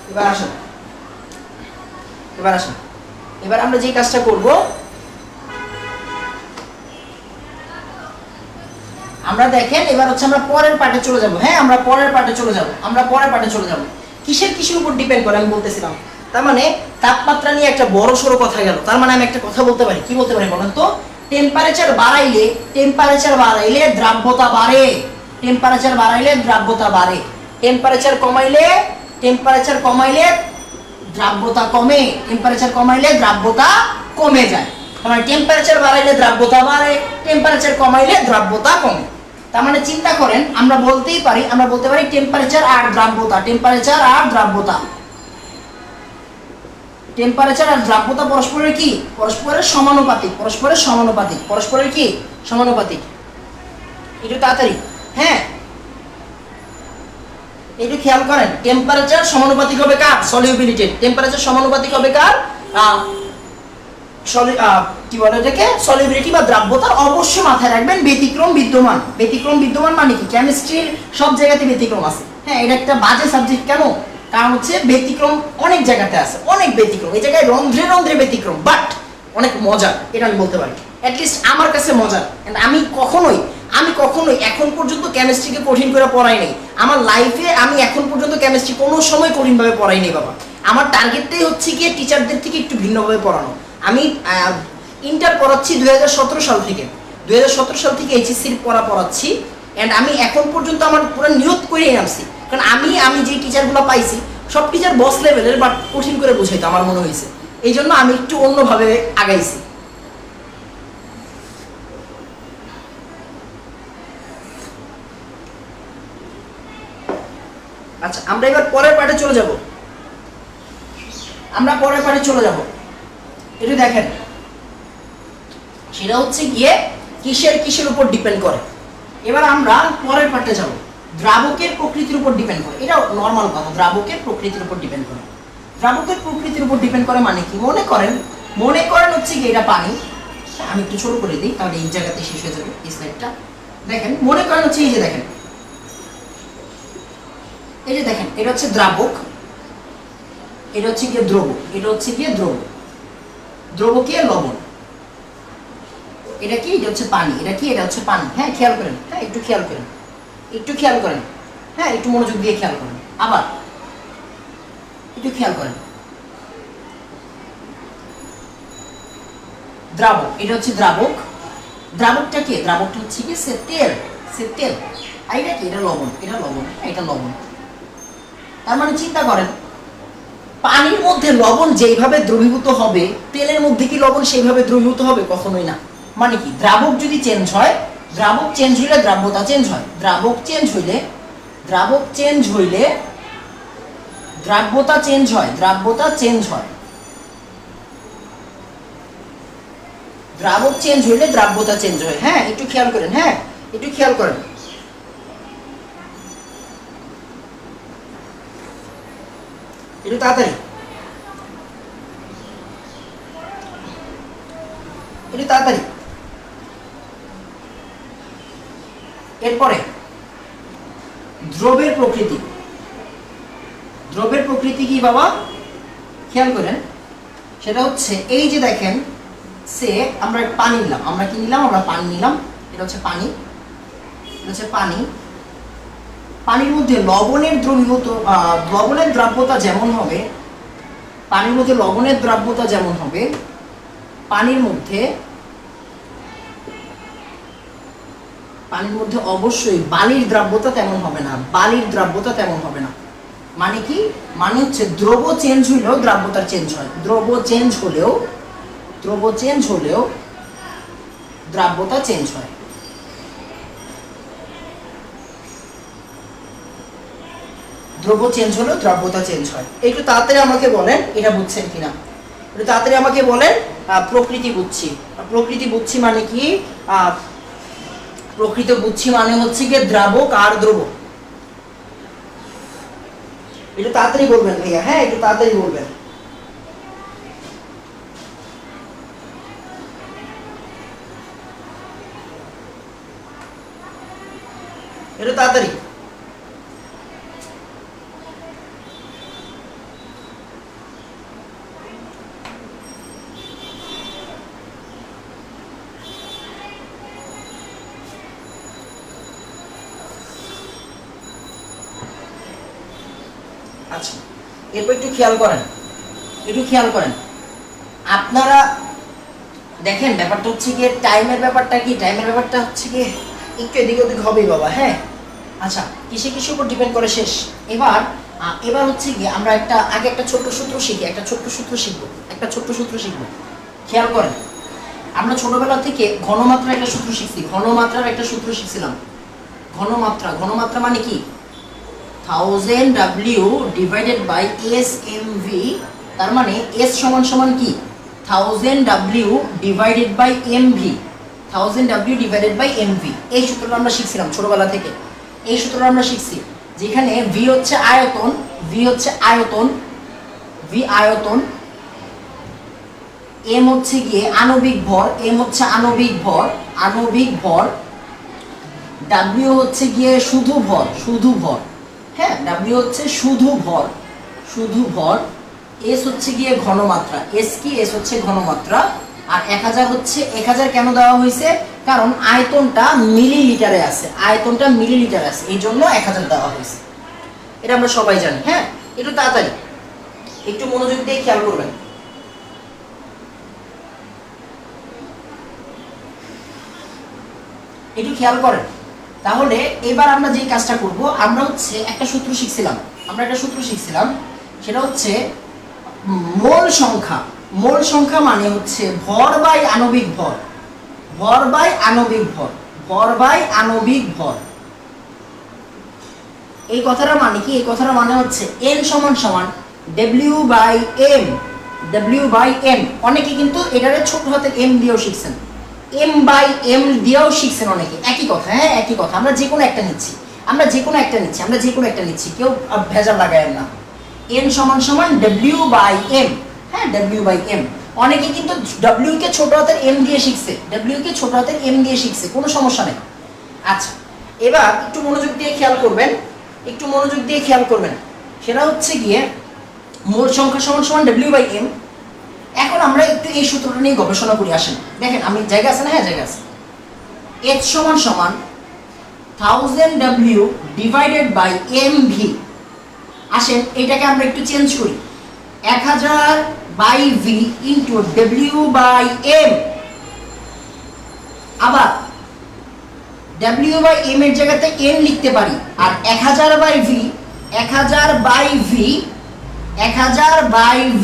এবার আসেন, এবার আসেন, এবার আমরা যে কাজটা করব, আমরা দেখেন এবার হচ্ছে আমরা পরের পার্টে চলে যাব। হ্যাঁ, আমরা পরের পার্টে চলে যাব, আমরা পরের পার্টে চলে যাব। কিসের উপর ডিপেন্ড করে আমি বলতেছিলাম, তার মানে তাপমাত্রা নিয়ে একটা বড় সড়ো কথা গেল। তার মানে আমি একটা কথা বলতে পারি, কি বলতে পারি বলেন তো? টেম্পারেচার বাড়াইলে দ্রাব্যতা বাড়ে, টেম্পারেচার বাড়াইলে দ্রাব্যতা বাড়ে, টেম্পারেচার কমাইলে দ্রাব্যতা কমে, টেম্পারেচার কমাইলে দ্রাব্যতা কমে যায়। তার মানে টেম্পারেচার বাড়াইলে দ্রাব্যতা বাড়ে, টেম্পারেচার কমাইলে দ্রাব্যতা কমে। তার মানে চিন্তা করেন, আমরা বলতে পারি টেম্পারেচার আর দ্রাব্যতা, টেম্পারেচার আর দ্রাব্যতা পরস্পরের কি? পরস্পরের সমানুপাতিক, পরস্পরের কি? সমানুপাতিক। একটু তাড়াতাড়ি, হ্যাঁ একটু খেয়াল করেন, টেম্পারেচার সমানুপাতিক হবে কার? সলিউবিলিটি। টেম্পারেচার সমানুপাতিক হবে কার? কি বলে এটাকে? সলিউবিলিটি বা দ্রাব্যতা। অবশ্যই মাথায় রাখবেন ব্যতিক্রম বিদ্যমান মানে কি? কেমিস্ট্রির সব জায়গাতে ব্যতিক্রম আছে। হ্যাঁ, এটা একটা বাজে সাবজেক্ট কেন? কারণ হচ্ছে ব্যতিক্রম অনেক জায়গাতে আছে, অনেক ব্যতিক্রম। এই জায়গায় রন্ধ্রে ব্যতিক্রম, বাট অনেক মজা, এটা আমি বলতে পারি। অ্যাটলিস্ট আমার কাছে মজা। আমি কখনোই এখন পর্যন্ত কেমিস্ট্রিকে কঠিন করে পড়াই নাই। আমার লাইফে আমি এখন পর্যন্ত কেমিস্ট্রি কোনো সময় কঠিনভাবে পড়াই নাই বাবা। আমার টার্গেটটাই হচ্ছে গিয়ে টিচারদের থেকে একটু ভিন্নভাবে পড়ানো। আমি ইন্টার পড়াচ্ছি 2017 সাল থেকে, এইচএসসির পড়াচ্ছি। অ্যান্ড আমি এখন পর্যন্ত আমার পুরো নিয়ত করেই নামছি, কারণ আমি যে টিচারগুলো পাইছি সব টিচার বস লেভেলের, বাট কঠিন করে বুঝাইতো আমার মনে হয়েছে। এই জন্য আমি একটু অন্যভাবে আগাইছি। আচ্ছা, আমরা এবার পরের পার্টে চলে যাব। একটু দেখেন, সেটা হচ্ছে গিয়ে কিসের উপর ডিপেন্ড করে। এবার আমরা পরের পার্টে যাব। দ্রাবকের প্রকৃতির উপর ডিপেন্ড করে, এটা নর্মাল কথা। দ্রাবকের প্রকৃতির উপর ডিপেন্ড করে মানে কি? মনে করেন হচ্ছে কি এটা পানি। আমি একটু ছোট করে দিই, তাহলে এই জায়গাতে শেষ হয়ে যাবে এই স্লাইডটা। দেখেন, মনে করেন হচ্ছে এই যে দেখেন, এটা হচ্ছে দ্রাবক, এটা হচ্ছে গিয়ে দ্রব, দ্রবকে লবণ। এটা কি? এটা হচ্ছে পানি। এটা হচ্ছে পানি। হ্যাঁ, খেয়াল করেন, হ্যাঁ একটু খেয়াল করেন, হ্যাঁ একটু মনোযোগ দিয়ে খেয়াল করেন, আবার একটু খেয়াল করেন। দ্রাবক, এটা হচ্ছে দ্রাবক। দ্রাবকটা কি? দ্রাবকটা হচ্ছে কি? তেল। আর এটা কি? এটা লবণ। তার মানে চিন্তা করেন, পানির মধ্যে লবণ যেইভাবে দ্রবীভূত হবে, তেলের মধ্যে কি লবণ সেইভাবে দ্রবীভূত হবে? কখনোই না। মানে কি? দ্রাবক যদি চেঞ্জ হয়, দ্রাব্যতা চেঞ্জ হয়। দ্রাবক চেঞ্জ হইলে দ্রাব্যতা চেঞ্জ হয়। দ্রাবক চেঞ্জ হইলে দ্রাব্যতা চেঞ্জ হয়। হ্যাঁ, একটু খেয়াল করেন, একটু তাড়াতাড়ি, এরপরে দ্রবের প্রকৃতি কি বাবা? খেয়াল করেন, সেটা হচ্ছে এই যে দেখেন, আমরা পানি নিলাম, পানি নিলাম। এটা হচ্ছে পানি। পানির মধ্যে লবণের দ্রাব্যতা যেমন হবে, পানির মধ্যে অবশ্যই বালির দ্রাব্যতা তেমন হবে না। মানে কি? মানে হচ্ছে দ্রব চেঞ্জ হলেও দ্রাব্যতা চেঞ্জ হয়, দ্রব চেঞ্জ হলেও দ্রাব্যতা চেঞ্জ হয়। একটু তাড়াতাড়ি আমাকে বলেন এটা বুঝছেন কিনা, প্রকৃতি বুঝছি মানে কি? প্রকৃত বুঝছি মানে হচ্ছে গিয়ে দ্রাবক আর দ্রব। একটু তাড়াতাড়ি বলবেন ভাইয়া, হ্যাঁ একটু তাড়াতাড়ি বলবেন। একটু তাড়াতাড়ি। আচ্ছা, এরপর একটু খেয়াল করেন, আপনারা দেখেন ব্যাপারটা হচ্ছে গিয়ে টাইমের ব্যাপারটা কি, টাইমের ব্যাপারটা হচ্ছে গিয়ে একটু এদিক ওদিক হবেই বাবা। হ্যাঁ আচ্ছা, কিসের উপর ডিপেন্ড করে শেষ। এবার হচ্ছে গিয়ে আমরা আগে একটা ছোট্ট সূত্র শিখবো। খেয়াল করেন, আমরা ছোটবেলা থেকে ঘনমাত্রার একটা সূত্র শিখছিলাম। ঘনমাত্রা মানে কি? 1000 W divided by S mv, তার মানে S সমান কি 1000 W divided by mv, 1000 W divided by mv। এই সূত্রটা আমরা শিখছিলাম ছোটবেলা থেকে। এই সূত্রটা আমরা শিখছি যেখানে v হচ্ছে আয়তন, m হচ্ছে গিয়ে আণবিক ভর, w হচ্ছে গিয়ে শুধু ভর। হ্যাঁ, w হচ্ছে শুধু ভর, s হচ্ছে গিয়ে ঘনমাত্রা, s হচ্ছে ঘনমাত্রা। আর 1000 কেন দেওয়া হয়েছে? কারণ আয়তনটা মিলিলিটারে আছে, এই জন্য 1000 দেওয়া হয়েছে। এটা আমরা সবাই জানি। হ্যাঁ, একটু তাড়াতাড়ি, একটু মনোযোগ দিয়ে খেয়াল করবেন। একটু খেয়াল করেন। তাহলে এবার আমরা যে কাজটা করব, আমরা হচ্ছে একটা সূত্র শিখছিলাম, সেটা হচ্ছে মোল সংখ্যা মানে হচ্ছে ভর বাই আণবিক ভর। এই কথাটা মানে কি? এই কথাটা মানে হচ্ছে n সমান w বাই m। অনেকে কিন্তু এটারে ছোট হাতে m দিয়েও শিখছেন, m বাই m দিয়েও শিখছেন অনেকে। একই কথা। হ্যাঁ, একই কথা। আমরা যে কোনো একটা নিচ্ছি, কেউ ভেজাল লাগায় না। n সমান w বাই m। হ্যাঁ, w বাই m। অনেকে কিন্তু w কে ছোট হাতের m দিয়ে শিখছে, কোনো সমস্যা নেই। আচ্ছা, এবার একটু মনোযোগ দিয়ে খেয়াল করবেন, সেটা হচ্ছে গিয়ে মোল সংখ্যা সমান w বাই m। এখন আমরা একটু এই সূত্রটা নিয়ে গবেষণা করি। আসেন, দেখেন আমি জায়গা আছে না? হ্যাঁ, জায়গা আছে। h সমান 1000 W ডিভাইডেড বাই mv। আসেন এটাকে আমরা একটু চেঞ্জ করি, 1000 by v into w by m। আবার w বাই m এর জায়গাতে n লিখতে পারি, আর 1000 বাই v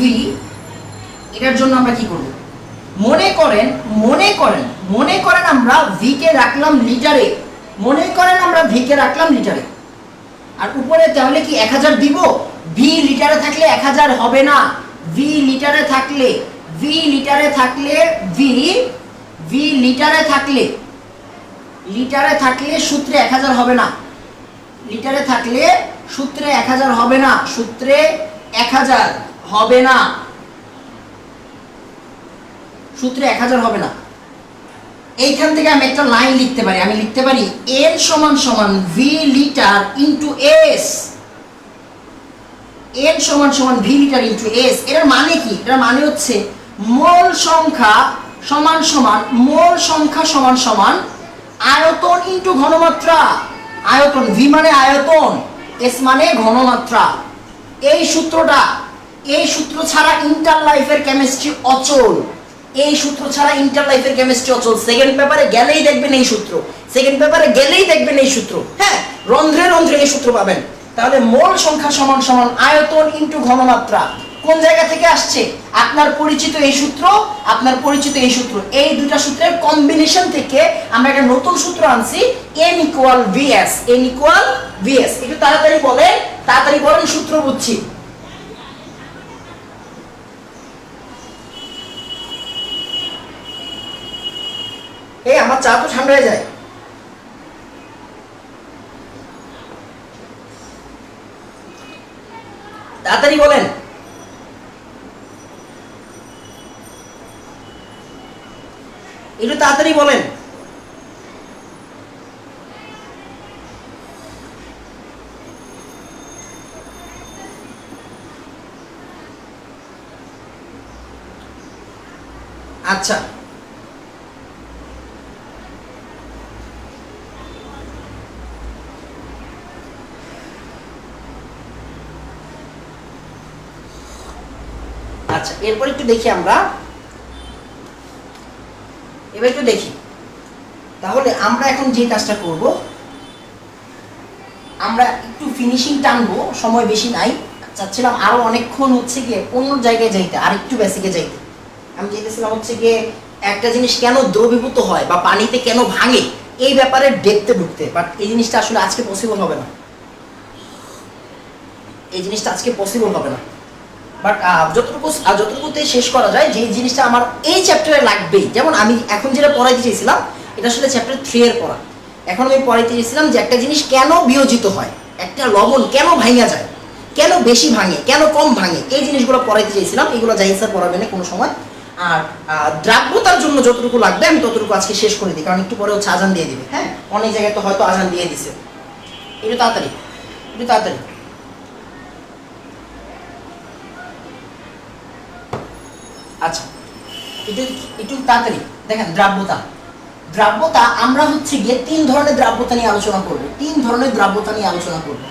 এটার জন্য আমরা কি করব? মনে করেন আমরা v কে রাখলাম লিটারে, আর উপরে তাহলে কি 1000 দিব? v লিটারে থাকলে 1000 হবে না। v লিটারে থাকলে সূত্রে 1000 হবে না। সূত্রে 1000 হবে না। এইখান থেকে আমি একটা লাইন লিখতে পারি, n সমান v litre into s। n সমান v লিটার ইনটু s। এর মানে কি? এর মানে হচ্ছে মোল সংখ্যা সমান আয়তন ইনটু ঘনমাত্রা। আয়তন, v মানে আয়তন, s মানে ঘনমাত্রা। এই সূত্র ছাড়া ইন্টার লাইফের কেমিস্ট্রি অচল। সেকেন্ড পেপারে গেলেই দেখবেন এই সূত্র। হ্যাঁ, রন্ধ্রে এই সূত্র পাবেন। তাহলে মোল সংখ্যা সমান আয়তন ইনটু ঘনমাত্রা। কোন জায়গা থেকে আসছে? আপনার পরিচিত এই সূত্র, এই দুটো সূত্রের কম্বিনেশন থেকে আমরা একটা নতুন সূত্র আনছি, n ইকুয়াল vs। একটু তাড়াতাড়ি বলেন, সূত্র বুঝছি। এই আমার চা তো ঠান্ডা হয়ে যায়। তাড়াতাড়ি বলেন। একটু তাড়াতাড়ি বলেন। আচ্ছা, আচ্ছা, এরপর একটু দেখি আমরা, এবার একটু দেখি তাহলে আমরা এখন যে কাজটা করব, আমরা একটু ফিনিশিং টানবো, সময় বেশি নাই, চাচ্ছিলাম আরো অনেকক্ষণ হচ্ছে গিয়ে অন্য জায়গায় যাইতে, আর একটু বেসিকে যাইতে। আমি চাইতেছিলাম হচ্ছে গিয়ে একটা জিনিস কেন দ্রবীভূত হয় বা পানিতে কেন ভাঙে এই ব্যাপারে ডেপথে ঢুকতে, বাট এই জিনিসটা আসলে আজকে পসিবল হবে না, এই জিনিসটা আজকে পসিবল হবে না। বাট যতটুকুতে শেষ করা যায়, যে জিনিসটা আমার এই চ্যাপ্টারে লাগবেই, যেমন আমি এখন যেটা পড়াইতে চেয়েছিলাম এটা আসলে চ্যাপ্টার 3 এর পড়া। এখন আমি পড়াইতে চেয়েছিলাম যে একটা জিনিস কেন বিয়োজিত হয়, একটা লবণ কেন ভাঙা যায়, কেন বেশি ভাঙে, কেন কম ভাঙে, এই জিনিসগুলো পড়াইতে চেয়েছিলাম। এগুলো যাই স্যার পড়াবে না কোনো সময়। আর দ্রাব্যতার জন্য যতটুকু লাগবে আমি ততটুকু আজকে শেষ করে দিই, কারণ একটু পরে হচ্ছে আজান দিয়ে দিবে। হ্যাঁ, অনেক জায়গায় তো হয়তো আজান দিয়ে দিছে, একটু তাড়াতাড়ি, একটু তাড়াতাড়ি। আচ্ছা, একটু একটু তাড়াতাড়ি দেখেন। দ্রাব্যতা, দ্রাব্যতা আমরা হচ্ছে গিয়ে 3 ধরনের দ্রাব্যতা নিয়ে আলোচনা করব, 3 ধরনের দ্রাব্যতা নিয়ে আলোচনা করব।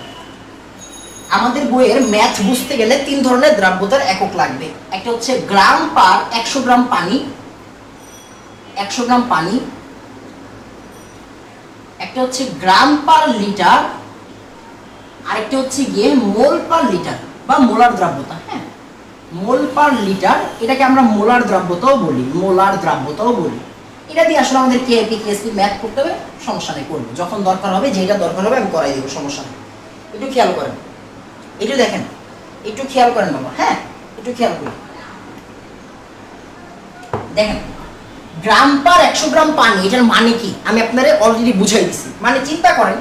আমাদের বইয়ের ম্যাথ বুঝতে গেলে 3 ধরনের দ্রাব্যতার একক লাগবে। একটা হচ্ছে গ্রাম পার 100 গ্রাম পানি, 100 গ্রাম পানি। একটা হচ্ছে গ্রাম পার লিটার, আরেকটা হচ্ছে গিয়ে মোল পার লিটার বা মোলার দ্রাব্যতা। হ্যাঁ, মোল পার লিটার, এটাকে আমরা মোলার দ্রাব্যতাও বলি, মোলার দ্রাব্যতাও বলি। এটা দিয়ে আসলে আমাদের কেএপি কেএসপি ম্যাথ করতে হবে, সমস্যা নেই, করবো যখন দরকার হবে, যেটা দরকার হবে আমি করাই দেবো, সমস্যা নেই। একটু খেয়াল করেন, একটু দেখেন, একটু খেয়াল করেন বাবা। হ্যাঁ, একটু খেয়াল করেন, দেখেন গ্রাম পার 100 গ্রাম পানি, এটার মানে কি আমি আপনাদের অলরেডি বুঝাই দিছি। মানে চিন্তা করেন,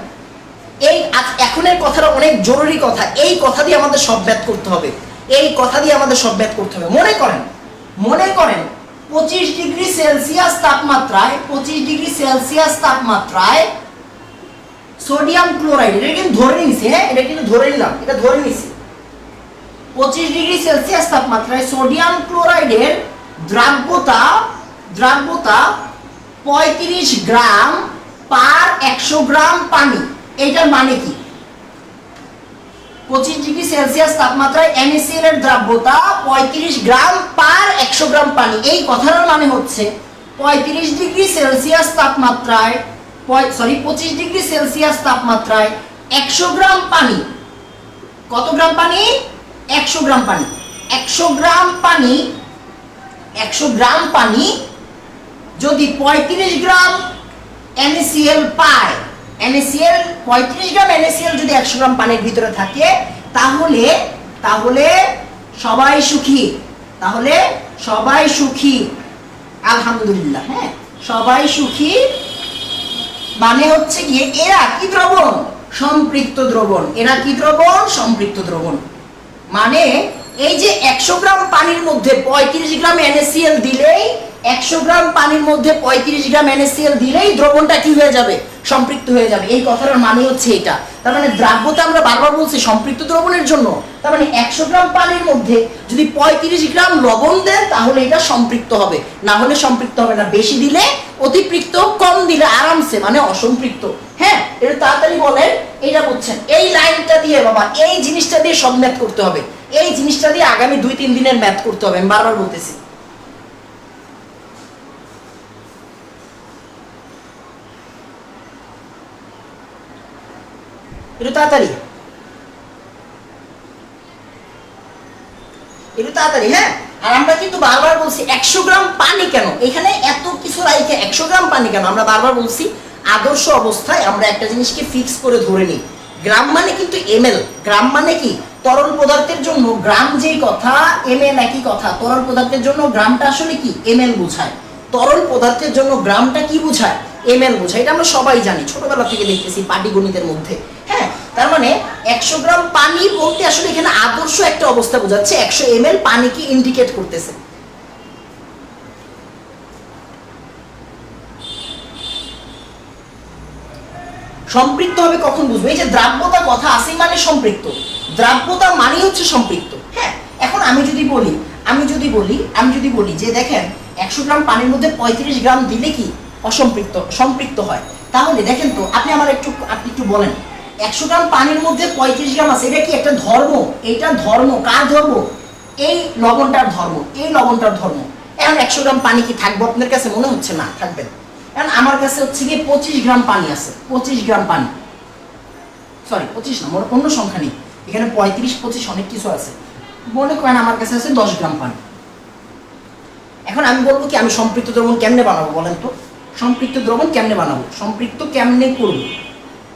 এই এখনের কথাটা অনেক জরুরি কথা, এই কথা দিয়ে আমাদের সব ম্যাথ করতে হবে, এই কথা দিয়ে আমাদের সব ম্যাথ করতে হবে। মনে করেন 25 ডিগ্রি সেলসিয়াস তাপমাত্রায়, 25 ডিগ্রি সেলসিয়াস তাপমাত্রায় সোডিয়াম ক্লোরাইড, এটা কিন্তু ধরে নিছি, হ্যাঁ এটা কিন্তু ধরে নিলাম, এটা ধরে নিছি। 25 ডিগ্রি সেলসিয়াস তাপমাত্রায় সোডিয়াম ক্লোরাইডের দ্রাব্যতা 35 গ্রাম পার 100 গ্রাম পানি। এটার মানে কি? 25 ডিগ্রি সেলসিয়াস তাপমাত্রায় NaCl এর দ্রাব্যতা 35 গ্রাম পার 100 গ্রাম পানি। এই কথাটার মানে হচ্ছে 35 ডিগ্রি সেলসিয়াস তাপমাত্রায় 25 ডিগ্রি সেলসিয়াস তাপমাত্রায় 100 গ্রাম পানি, কত গ্রাম পানি? 100 গ্রাম পানি। 100 গ্রাম পানি, 100 গ্রাম পানি যদি 35 গ্রাম NaCl পায়, NaCl 35 গ্রাম NaCl যদি 100 গ্রাম পানির ভিতরে থাকে, তাহলে তাহলে সবাই সুখী, তাহলে সবাই সুখী, আলহামদুলিল্লাহ। হ্যাঁ, সবাই সুখী মানে হচ্ছে গিয়ে এরা কি দ্রবণ? সম্পৃক্ত দ্রবণ। এরা কি দ্রবণ? সম্পৃক্ত দ্রবণ। মানে এই যে 100 গ্রাম পানির মধ্যে 35 গ্রাম NaCl দিলেই, 100 গ্রাম পানির মধ্যে 35 গ্রাম NaCl দিলেই দ্রবণটা কি হয়ে যাবে? সম্পৃক্ত হয়ে যাবে। এই কথাটার মানে হচ্ছে এটা। তার মানে দ্রাব্যতা আমরা বারবার বলছি সম্পৃক্ত দ্রবণের জন্য। তার মানে 100 গ্রাম পানির মধ্যে যদি 35 গ্রাম লবণ দেন তাহলে এটা সম্পৃক্ত হবে, না হলে সম্পৃক্ত হবে না। বেশি দিলে অতিপৃক্ত, কম দিলে আরামসে মানে অসম্পৃক্ত। হ্যাঁ, এটা তাড়াতাড়ি বলেন, এটা বুঝছেন। এই লাইনটা দিয়ে বাবা, এই জিনিসটা দিয়ে সব ম্যাথ করতে হবে, এই জিনিসটা দিয়ে আগামী 2-3 দিনের ম্যাথ করতে হবে, আমি বারবার বলতেছি। একটু তাড়াতাড়ি, একটু তাড়াতাড়ি। হ্যাঁ, আর আমরা কিন্তু বারবার বলছি 100 গ্রাম পানি কেন, এখানে এত কিছু রাইখে 100 গ্রাম পানি কেন? আমরা বারবার বলছি আদর্শ অবস্থায় আমরা একটা জিনিসকে ফিক্স করে ধরে নিই। গ্রাম মানে কিন্তু ml, গ্রাম মানে কি? তরল পদার্থের জন্য গ্রাম যেই কথা, ml একই কথা। তরল পদার্থের জন্য গ্রামটা আসলে কি? ml বোঝায়। তরল পদার্থের জন্য গ্রামটা কি বোঝায়? ml বোঝায়। এটা আমরা সবাই জানি, ছোটবেলা থেকে দেখতেছি পাটিগণিতের মধ্যে। হ্যাঁ, তার মানে 100 গ্রাম পানি বলতে আসলে এখানে আদর্শ একটা অবস্থা বোঝাচ্ছে, 100 ml পানিকে ইন্ডিকেট করতেছে। সম্পৃক্ত হবে কখন বুঝবো? এই যে দ্রাব্যতা কথা আছে মানে সম্পৃক্ত, দ্রাব্যতা মানে হচ্ছে সম্পৃক্ত। হ্যাঁ, এখন আমি যদি বলি যে দেখেন 100 গ্রাম পানির মধ্যে 35 গ্রাম দিলে কি অসম্পৃক্ত, সম্পৃক্ত হয়, তাহলে দেখেন তো আপনি একটু বলেন, 100 গ্রাম পানির মধ্যে 35 গ্রাম আছে, এটা কি একটা ধর্ম? এটা ধর্ম, কার ধর্ম? এই লবণটার ধর্ম, এই লবণটার ধর্ম। এখন 100 গ্রাম পানি কি থাকবে আপনার কাছে? মনে হচ্ছে না থাকবে না। এখন আমার কাছে হচ্ছে গিয়ে 25 গ্রাম পানি আছে, 25 গ্রাম পানি, সরি 25 না, মোট অন্য সংখ্যা নেই এখানে, 35 25 অনেক কিছু আছে। মনে করেন আমার কাছে আছে 10 গ্রাম পানি। এখন আমি বলবো কি আমি সম্পৃক্ত দ্রবণ কেমনে বানাবো বলেন তো? সম্পৃক্ত দ্রবণ কেমনে বানাবো? সম্পৃক্ত কেমনে করব?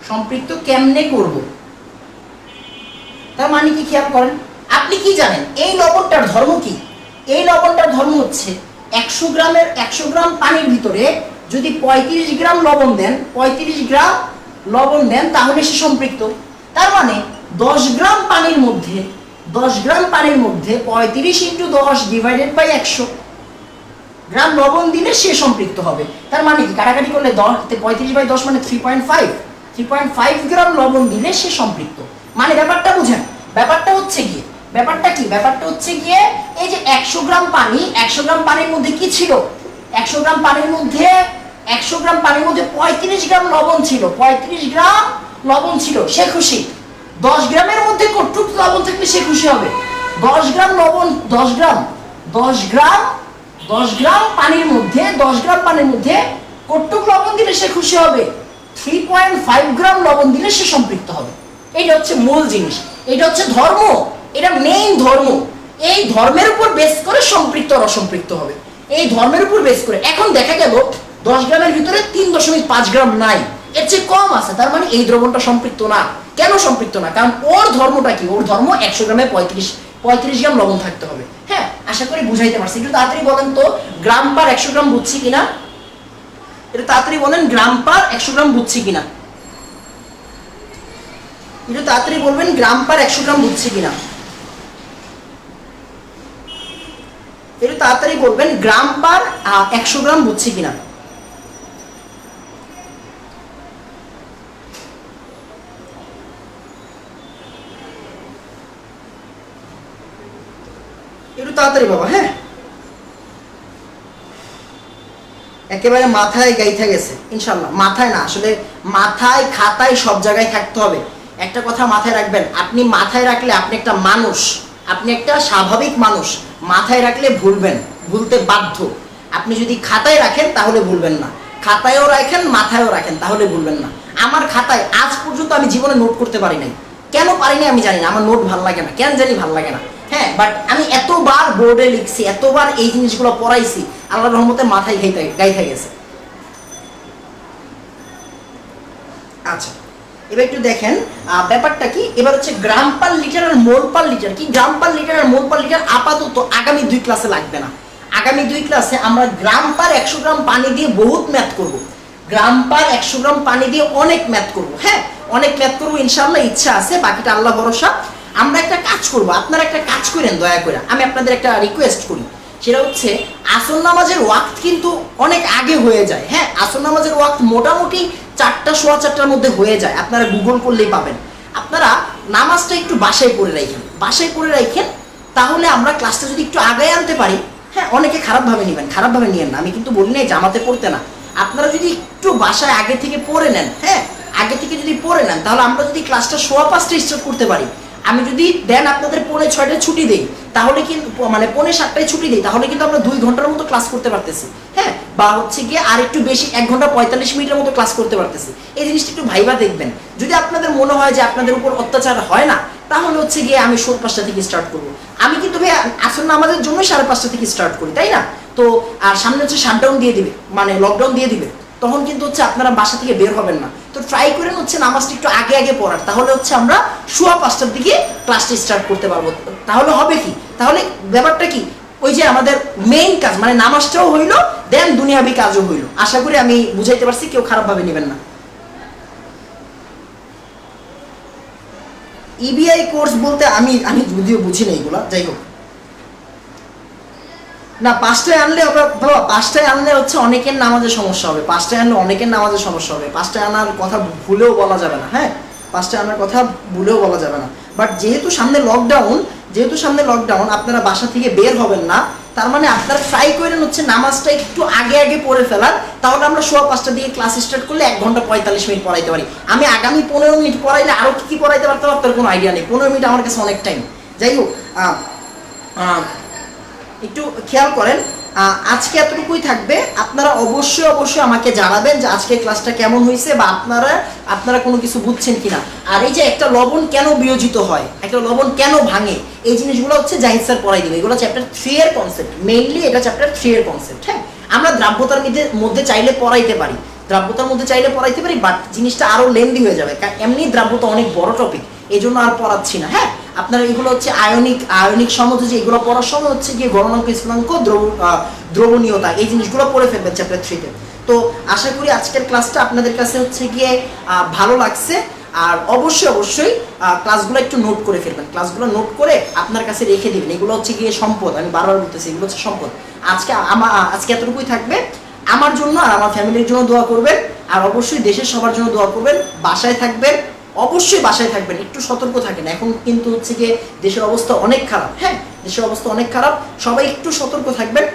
সম্পৃক্ত কেমনে করব? তার মানে কি খেয়াল করেন, আপনি কি জানেন এই লবণটার ধর্ম কি? এই লবণটার ধর্ম হচ্ছে 100 গ্রাম পানির ভিতরে যদি 35 গ্রাম লবণ দেন, 35 গ্রাম লবণ দেন তাহলে সে সম্পৃক্ত। তার মানে 10 গ্রাম পানির মধ্যে 10 গ্রাম পানির মধ্যে 35 × 10 ডিভাইডেড বাই 100 গ্রাম লবণ দিলে সে সম্পৃক্ত হবে। তার মানে কি কাটাকাটি করলে 35/10 মানে 3.5 গ্রাম লবণ দিলে সে সম্পৃক্ত। মানে ব্যাপারটা বুঝেন, ব্যাপারটা হচ্ছে গিয়ে ব্যাপারটা কি? ব্যাপারটা হচ্ছে গিয়ে এই যে 100 গ্রাম পানি, 100 গ্রাম পানির মধ্যে কি ছিল? 100 গ্রাম পানির মধ্যে 35 গ্রাম লবণ ছিল, 35 গ্রাম লবণ ছিল, সে খুশি। 10 গ্রামের মধ্যে কতটুকু লবণ থাকলে সে খুশি হবে? 10 গ্রাম লবণ, 10 গ্রাম পানির মধ্যে 10 গ্রাম পানির মধ্যে কতটুকু লবণ দিলে সে খুশি হবে? 3.5 গ্রাম লবণ দিলে সে সম্পৃক্ত হবে। এটা হচ্ছে মূল জিনিস, এটা হচ্ছে ধর্ম, এটা মেইন ধর্ম। এই ধর্মের উপর বেস করে সম্পৃক্ত আর অসম্পৃক্ত হবে, এই ধর্মের উপর বেস করে। এখন দেখা গেল 10 গ্রামের ভিতরে 3.5 গ্রাম নাই, এর চেয়ে কম আছে, তার মানে এই দ্রবণটা সম্পৃক্ত না। কেন সম্পৃক্ত না? কারণ ওর ধর্মটা কি? ওর ধর্ম 100 গ্রামে 35 গ্রাম লবণ থাকতে হবে। হ্যাঁ, আশা করি বুঝাইতে পারছি। একটু তাড়াতাড়ি বলেন তো গ্রাম পার 100 গ্রাম বুঝছি কিনা? একটু তাড়াতাড়ি বলেন গ্রাম পার 100 গ্রাম বুঝছি কিনা? একটু তাড়াতাড়ি বলবেন গ্রাম পার 100 গ্রাম বুঝছি কিনা? একটু তাড়াতাড়ি বলবেন গ্রাম পার 100 গ্রাম বুঝছি কিনা? একটু তাড়াতাড়ি বাবা। হ্যাঁ, একেবারে মাথায় গাইথা গেছে ইনশাল্লাহ। মাথায় না, আসলে মাথায় খাতায় সব জায়গায় থাকতে হবে। একটা কথা মাথায় রাখবেন, আপনি মাথায় রাখলে আপনি একটা মানুষ, আপনি একটা স্বাভাবিক মানুষ। মাথায় রাখলে ভুলতে বাধ্য। আপনি যদি খাতায় রাখেন তাহলে ভুলবেন না, খাতায়ও রাখেন মাথায়ও রাখেন তাহলে ভুলবেন না। আমার খাতায় আজ পর্যন্ত আমি জীবনে নোট করতে পারি নাই। কেন পারিনি আমি জানি না, আমার নোট ভাল লাগে না, কেন জানি ভাল লাগে না। হ্যাঁ, বাট আমি এতবার বোর্ডে লিখছি, এতবার এই জিনিসগুলো পড়াইছি, আল্লাহর রহমতে মাথায় গাইতে গেছে। আচ্ছা, এবার একটু দেখেন ব্যাপারটা কি। এবার হচ্ছে গ্রাম পার লিটার আর মোল পার লিটার কি? গ্রাম পার লিটার আর মোল পার লিটার আপাতত আগামী 2 ক্লাসে লাগবে না। আগামী 2 ক্লাসে আমরা গ্রাম পার 100 গ্রাম পানি দিয়ে বহুত ম্যাথ করব। গ্রাম পার 100 গ্রাম পানি দিয়ে অনেক ম্যাথ করব। হ্যাঁ, অনেক ম্যাথ করবো ইনশাআল্লাহ, ইচ্ছা আছে, বাকিটা আল্লাহ ভরসা। আমরা একটা কাজ করব, আপনারা একটা কাজ করেন দয়া করে, আমি আপনাদের একটা রিকোয়েস্ট করি। সেটা হচ্ছে আসর নামাজের ওয়াক্ত কিন্তু অনেক আগে হয়ে যায়। হ্যাঁ, আসর নামাজের ওয়াক্ত মোটামুটি 4টা, 4:15টার মধ্যে হয়ে যায়, আপনারা গুগল করলেই পাবেন। আপনারা নামাজটা একটু বাসায় পড়ে রাখেন, তাহলে আমরা ক্লাসটা যদি একটু আগায় আনতে পারি। হ্যাঁ, অনেকে খারাপভাবে নেবেন, খারাপভাবে নিয়েন না, আমি কিন্তু বলি নাই জামাতে পড়তে না। আপনারা যদি একটু বাসায় আগে থেকে পড়ে নেন, হ্যাঁ আগে থেকে যদি পড়ে নেন, তাহলে আমরা যদি ক্লাসটা 5:15 স্টার্ট করতে পারি, আমি যদি দেন আপনাদের 5:45 ছুটি দেই, তাহলে কিন্তু মানে 5:7 ছুটি দেই, তাহলে কিন্তু আমরা 2 ঘন্টার মতো ক্লাস করতে পারতেছি। হ্যাঁ, বা হচ্ছে গিয়ে আর একটু বেশি 1 ঘন্টা 45 মিনিটের মতো ক্লাস করতে পারতেছি। এই জিনিসটা একটু ভাইবা দেখবেন। যদি আপনাদের মনে হয় যে আপনাদের উপর অত্যাচার হয় না, তাহলে হচ্ছে গিয়ে আমি 5:30 থেকে স্টার্ট করবো। আমি কিন্তু ভাই আসল নামাজের জন্য 5:30 থেকে স্টার্ট করি, তাই না? তো আর সামনে হচ্ছে শাটডাউন দিয়ে দিবে, মানে লকডাউন দিয়ে দিবে, তখন কিন্তু হচ্ছে আপনারা বাসা থেকে বের হবেন না। তো ট্রাই করেন হচ্ছে নামাজটা একটু আগে পড়ার, তাহলে হচ্ছে আমরা 5:15টার দিকে ক্লাসটা স্টার্ট করতে পারবো। তাহলে হবে কি, তাহলে ব্যাপারটা কি, ওই যে আমাদের মেইন কাজ মানে নামাজটাও হইলো, দেন দুনিয়াবি কাজও হইলো। আশা করি আমি বুঝাইতে পারছি, কেউ খারাপভাবে নেবেন না। ইবিআই কোর্স বলতে আমি যদিও বুঝি না এগুলা, যাই হোক না, 5টায় আনলে বাবা 5টায় আনলে হচ্ছে অনেকের নামাজের সমস্যা হবে, 5টায় আনলে অনেকের নামাজের সমস্যা হবে। 5টায় আনার কথা ভুলেও বলা যাবে না। হ্যাঁ, 5টায় আনার কথা ভুলেও বলা যাবে না। বাট যেহেতু সামনে লকডাউন, আপনারা বাসা থেকে বের হবেন না, তার মানে আপনারা ট্রাই করেন হচ্ছে নামাজটা একটু আগে পড়ে ফেলার, তাহলে আমরা 5:15 দিয়ে ক্লাস স্টার্ট করলে 1 ঘন্টা 45 মিনিট পড়াইতে পারি। আমি আগামী 15 মিনিট পড়াইলে আরও কি পড়াইতে পারতাম আপনার কোনো আইডিয়া নেই। 15 মিনিট আমার কাছে অনেক টাইম। যাই হোক, একটু খেয়াল করেন, আজকে এতটুকুই থাকবে। আপনারা অবশ্যই আমাকে জানাবেন যে আজকে ক্লাসটা কেমন হয়েছে বা আপনারা কোনো কিছু বুঝছেন কিনা। আর এই যে একটা লবণ কেন বিয়োজিত হয়, একটা লবণ কেন ভাঙে, এই জিনিসগুলো হচ্ছে জাহিদ স্যার পড়াই দেবে। এগুলো চ্যাপ্টার 3 এর কনসেপ্ট, মেইনলি এটা চ্যাপ্টার 3 এর কনসেপ্ট। হ্যাঁ, আমরা দ্রাব্যতার মধ্যে চাইলে পড়াইতে পারি, বাট জিনিসটা আরো লেন্দি হয়ে যাবে, কারণ এমনি দ্রাব্যতা অনেক বড় টপিক, এই জন্য আর পড়াচ্ছি না। হ্যাঁ, আপনারা এগুলো হচ্ছে আয়নিক সমধ, যে এগুলো পড়ার সময় হচ্ছে গিয়ে গণনাঙ্ক, স্থূলাঙ্ক, দ্রবণীয়তা, এই জিনিসগুলো পড়ে ফেলবেন চ্যাপ্টার 3 তে। তো আশা করি আজকের ক্লাসটা আপনাদের কাছে হচ্ছে গিয়ে ভালো লাগছে। আর অবশ্যই ক্লাসগুলো একটু নোট করে ফেলবেন, ক্লাসগুলো নোট করে আপনার কাছে রেখে দিবেন। এগুলো হচ্ছে গিয়ে সম্পদ, আমি বারবার বলতেছি, এগুলো হচ্ছে সম্পদ। আজকে এতটুকুই থাকবে। আমার জন্য আর আমার ফ্যামিলির জন্য দোয়া করবেন, আর অবশ্যই দেশের সবার জন্য দোয়া করবেন। বাসায় থাকবেন, অবশ্যই বাসায় থাকবেন, একটু সতর্ক থাকেন। এখন কিন্তু হচ্ছে গিয়ে দেশের অবস্থা অনেক খারাপ। হ্যাঁ, দেশের অবস্থা অনেক খারাপ, সবাই একটু সতর্ক থাকবেন।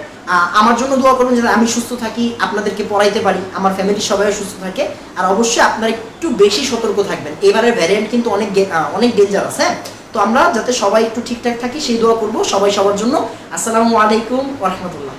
আমার জন্য দোয়া করবেন যাতে আমি সুস্থ থাকি, আপনাদেরকে পড়াইতে পারি, আমার ফ্যামিলির সবাই সুস্থ থাকে। আর অবশ্যই আপনারা একটু বেশি সতর্ক থাকবেন, এবারের ভ্যারিয়েন্ট কিন্তু অনেক ডেঞ্জারাস। হ্যাঁ, তো আমরা যাতে সবাই একটু ঠিকঠাক থাকি সেই দোয়া করবো সবাই সবার জন্য। আসসালামু আলাইকুম ওয়া রাহমাতুল্লাহ।